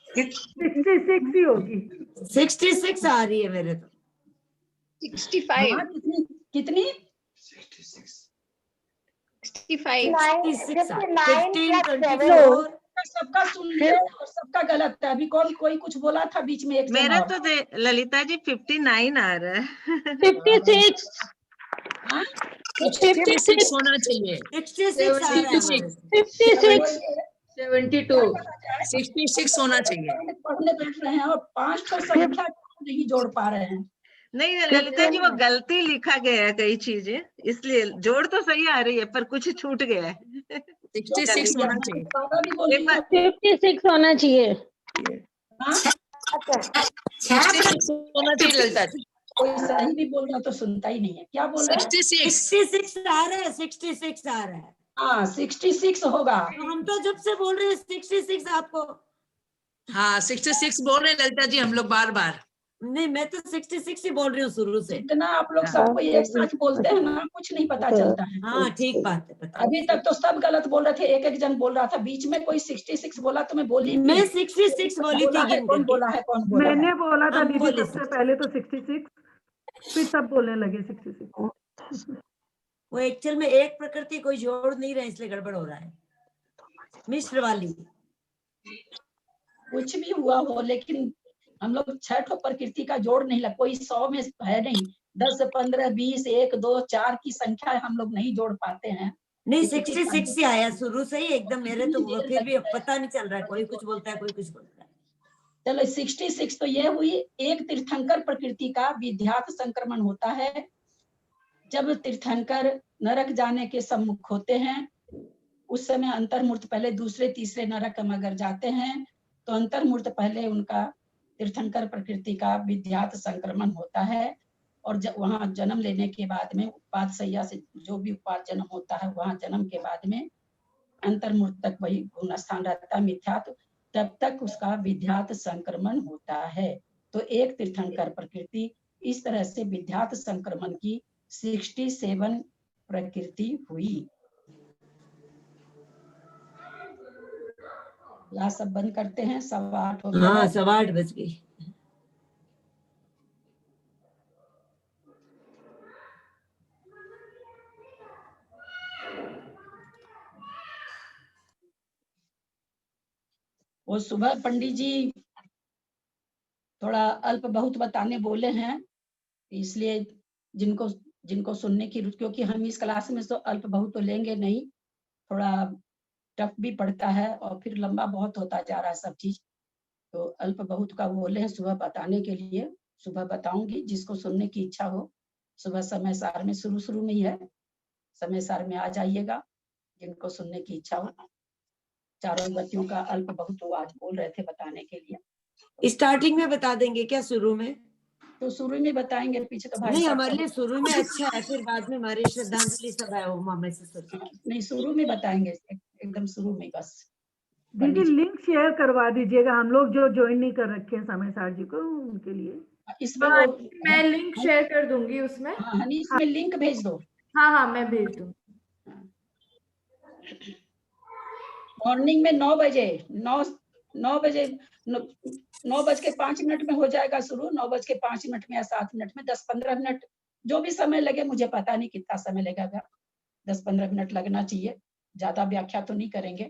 66 ही होगी। 66 आ रही है मेरे तो। 65 कितनी सबका सुन ले और सबका गलत है। अभी कोई कुछ बोला था बीच में एक मेरा तो ललिता जी 59 आ रहा है। 56 होना चाहिए। 66 आ रहा है। 56 72 66 होना चाहिए। पढ़ने बैठ रहे हैं और 5 ठो संख्या नहीं जोड़ पा रहे हैं। नहीं ललिता जी, वो गलती लिखा गया है कई चीजें, इसलिए जोड़ तो सही आ रही है पर कुछ छूट गया है। 66 होना चाहिए। 56 होना चाहिए। 66 होना चाहिए ललिता जी। कोई सही भी बोल रहा तो सुनता ही नहीं है। क्या बोल रहा है? 66 आ रहा है, 66 आ रहा है। हाँ 66 होगा। तो हम तो जब से बोल रहे हैं 66 आपको। हाँ 66 बोल रहे हैं ललिता जी हम लोग बार बार। नहीं, मैं तो 66 ही बोल रही हूँ शुरू से। जितना आप लोग सबको एक साथ बोलते हैं ना, कुछ नहीं पता चलता है। हाँ ठीक बात है, पता अभी तक तो सब गलत बोल रहे थे, एक एक जन बोल रहा था, बीच में कोई 66 बोला तो मैं बोली मैं 66 बोली थी। कौन बोला है, कौन बोला है? मैंने बोला था हम दीदी बोले सबसे पहले तो 66, फिर सब बोलने लगे 66। वो एक्चुअल में एक प्रकृति कोई जोड़ नहीं रहा, इसलिए गड़बड़ हो रहा है। मिश्र वाली कुछ भी हुआ हो, लेकिन हम लोग 6 ठो प्रकृति का जोड़ नहीं लग, कोई 100 में है नहीं, 10, 15, 20, 1, 2, 4 की संख्या हम लोग नहीं जोड़ पाते हैं। नहीं, 66 से आया शुरू से ही एकदम मेरे तो, फिर भी पता नहीं चल रहा है, कोई कुछ बोलता है कोई कुछ बोलता है। चलो 66 तो ये हुई। एक तीर्थंकर प्रकृति का विध्यात संक्रमण होता है। जब तीर्थंकर नरक जाने के सम्मुख होते हैं, उस समय अंतर्मूर्त पहले दूसरे तीसरे नरक में अगर जाते हैं तो अंतर्मूर्त पहले उनका तीर्थंकर प्रकृति का विध्यात संक्रमण होता है। और जब वहां जन्म लेने के बाद में उत्पाद सैया से जो भी उत्पाद जन्म होता है, वहां जन्म के बाद में अंतर्मूर्त तक वही गुण स्थान रहता है मिथ्यात्व, तब तक उसका विध्यात संक्रमण होता है। तो एक तीर्थंकर प्रकृति इस तरह से विध्यात संक्रमण की 67 प्रकृति हुई। क्लास सब बंद करते हैं, 8:15 हो गया। हाँ 8:15 बज गई। वो सुबह पंडित जी थोड़ा अल्प बहुत बताने बोले हैं, इसलिए जिनको सुनने की रुचि, क्योंकि हम इस क्लास में तो अल्प बहुत तो लेंगे नहीं, थोड़ा टफ भी पड़ता है और फिर लंबा बहुत होता जा रहा है सब चीज, तो अल्प बहुत का बोले हैं सुबह बताने के लिए। सुबह बताऊंगी, जिसको सुनने की इच्छा हो सुबह समय सार में, शुरू में ही है, समय सार में आ जाइएगा जिनको सुनने की इच्छा हो। चारों बच्चियों का अल्प बहुत वो आज बोल रहे थे बताने के लिए। स्टार्टिंग में बता देंगे क्या, शुरू में? तो शुरू में बताएंगे, पीछे तो भाई नहीं, हमारे लिए शुरू में अच्छा है, फिर बाद में हमारे श्रद्धांजलि सब है वो मामे से सोचे। नहीं, शुरू में बताएंगे, एकदम शुरू में बस। दीदी लिंक शेयर करवा दीजिएगा, हम लोग जो ज्वाइन नहीं कर रखे हैं समय सार जी को, उनके लिए। इसमें मैं लिंक शेयर कर दूंगी उसमें। हाँ हनी, इसमें लिंक भेज दो। हाँ मैं भेज दूँ। मॉर्निंग में 9 बजे 9 बजे 9:05 में हो जाएगा शुरू, 9:05 में या 7 मिनट में, 10-15 मिनट जो भी समय लगे, मुझे पता नहीं कितना समय लगेगा, 10-15 मिनट लगना चाहिए। ज्यादा व्याख्या तो नहीं करेंगे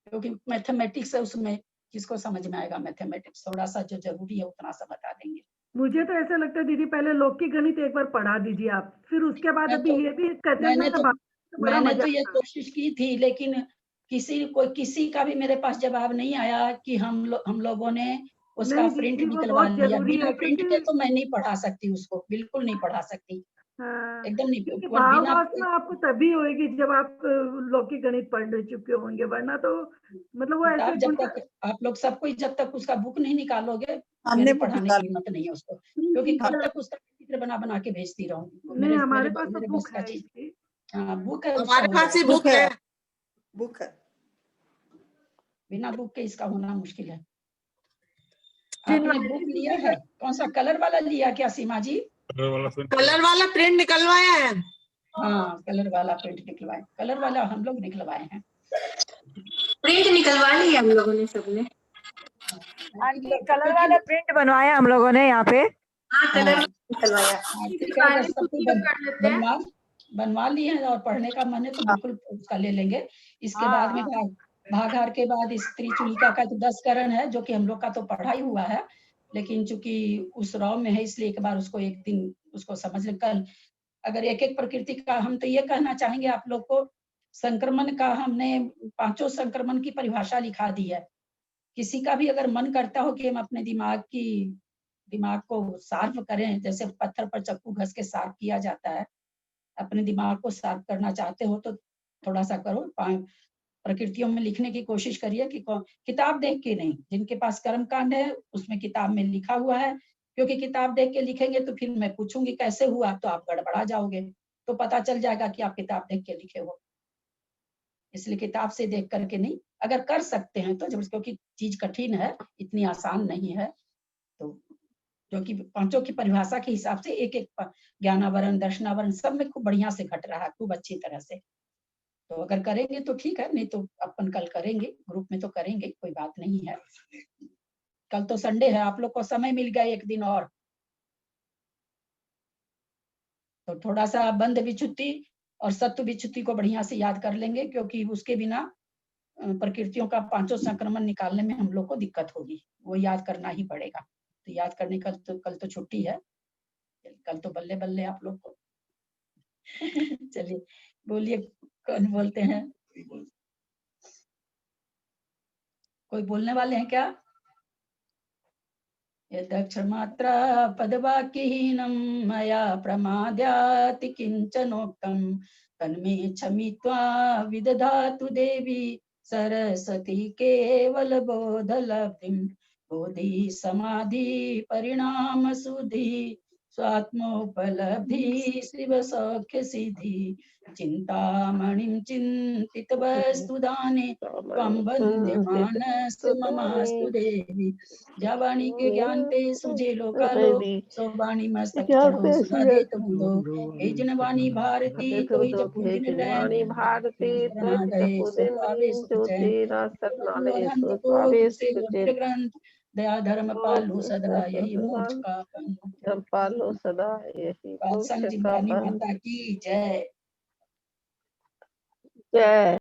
क्योंकि मैथमेटिक्स है, उसमें किसको समझ में आएगा मैथमेटिक्स, थोड़ा सा जो जरूरी है उतना सा बता देंगे। मुझे तो ऐसा लगता है दीदी पहले लौकिक गणित एक बार पढ़ा दीजिए आप, फिर उसके बाद अभी ये भी कहते हैं मैंने तो ये कोशिश की थी, लेकिन किसी का भी मेरे पास जवाब नहीं आया कि हम लोगों ने उसका प्रिंट निकलवा लिया। बिना प्रिंट के तो मैं नहीं पढ़ा सकती उसको, बिल्कुल नहीं पढ़ा सकती, एकदम नहीं। भावात्मा आपको तभी होगी जब आप लौकिक गणित पढ़ चुके होंगे, वरना तो मतलब वो ऐसे जब तक आप लोग सबको जब तक उसका बुक नहीं निकालोगे, मेरे पढ़ाने की हिम्मत नहीं है उसको, क्योंकि कब तक उसका चित्र बना के भेजती रहूंगी। नहीं, हमारे पास तो बुक है। हाँ बुक है, हमारे पास ही बुक है, बुक है। बिना बुक के इसका होना मुश्किल है। आपने बुक लिया है? कौन सा कलर वाला लिया क्या सीमा जी? कलर वाला प्रिंट निकलवाया है। हाँ कलर वाला प्रिंट निकलवाए, कलर वाला हम लोग निकलवाए हैं। प्रिंट निकलवा लिया हम लोगों ने, सबने। कलर वाला प्रिंट बनवाया हम लोगों ने यहाँ पे। हाँ कलर निकलवाया। बनवा लिए हैं और पढ़ने का मन है तो बिल्कुल उसका ले लेंगे। इसके बाद में भागाहार के बाद स्त्री चुलिका का तो 10 करण है, जो कि हम लोग का तो पढ़ाई हुआ है, लेकिन चूंकि उस राव में है इसलिए एक बार उसको एक दिन उसको समझ लें। कल अगर एक एक प्रकृति का, हम तो ये कहना चाहेंगे आप लोग को संक्रमण का हमने 5 संक्रमण की परिभाषा लिखा दी है। किसी का भी अगर मन करता हो कि हम अपने दिमाग को सार्फ करें, जैसे पत्थर पर चक्कू घस के सार्फ किया जाता है, अपने दिमाग को सार्फ करना चाहते हो तो थोड़ा सा करो, प्रकृतियों में लिखने की कोशिश करिए कि किताब देख के नहीं, जिनके पास कर्म कांड है उसमें किताब में लिखा हुआ है, क्योंकि किताब देख के लिखेंगे तो फिर मैं पूछूंगी कैसे हुआ तो आप गड़बड़ा जाओगे, तो पता चल जाएगा कि आप किताब देख के लिखे हो। इसलिए किताब से देख करके नहीं, अगर कर सकते हैं तो, जब क्योंकि चीज कठिन है, इतनी आसान नहीं है, तो जो कि 5 की परिभाषा के हिसाब से एक एक ज्ञानावरण दर्शनावरण सब में खूब बढ़िया से घट रहा है, खूब अच्छी तरह से। तो अगर करेंगे तो ठीक है, नहीं तो अपन कल करेंगे, ग्रुप में तो करेंगे, कोई बात नहीं है। कल तो संडे है, आप लोग को समय मिल गया एक दिन और, तो थोड़ा सा बंध विच्युति और सत्व विच्युति को बढ़िया से याद कर लेंगे, क्योंकि उसके बिना प्रकृतियों का 5 संक्रमण निकालने में हम लोग को दिक्कत होगी, वो याद करना ही पड़ेगा। तो याद करने का तो कल तो छुट्टी है, कल तो बल्ले बल्ले आप लोग को। चलिए बोलिए, कौन बोलते हैं? कोई बोलने वाले हैं क्या? यदक्षरमात्रा पदवाक्यहीनं मया प्रमाद्याति किंचनोक्तं तन्मे क्षमित्वा विदधातु देवी सरस्वती केवल बोधलब्धिं। बोधि समाधि परिणाम सुधि स्वात्मोपलब्धि शिव सौख्य सिद्धि। चिंतामणिं चिंतित वस्तुदाने त्वं वन्द्यमानस्य ममास्तु देवी। जवानी के ज्ञान पे सुझे लोकालो सोबानी मस्तक चढ़ो सुधा दे तुमको। हे जनवाणी भारती तो ही जपू दिन रैन भारती बना गए सो पावे सुख चैन। अंत को तुझसे लोक ग्रंथ दया धर्म पालो सदा यही मोक्ष का पंथ। पालो सदा यही पाल संग जिंदानी माता की जय। जय।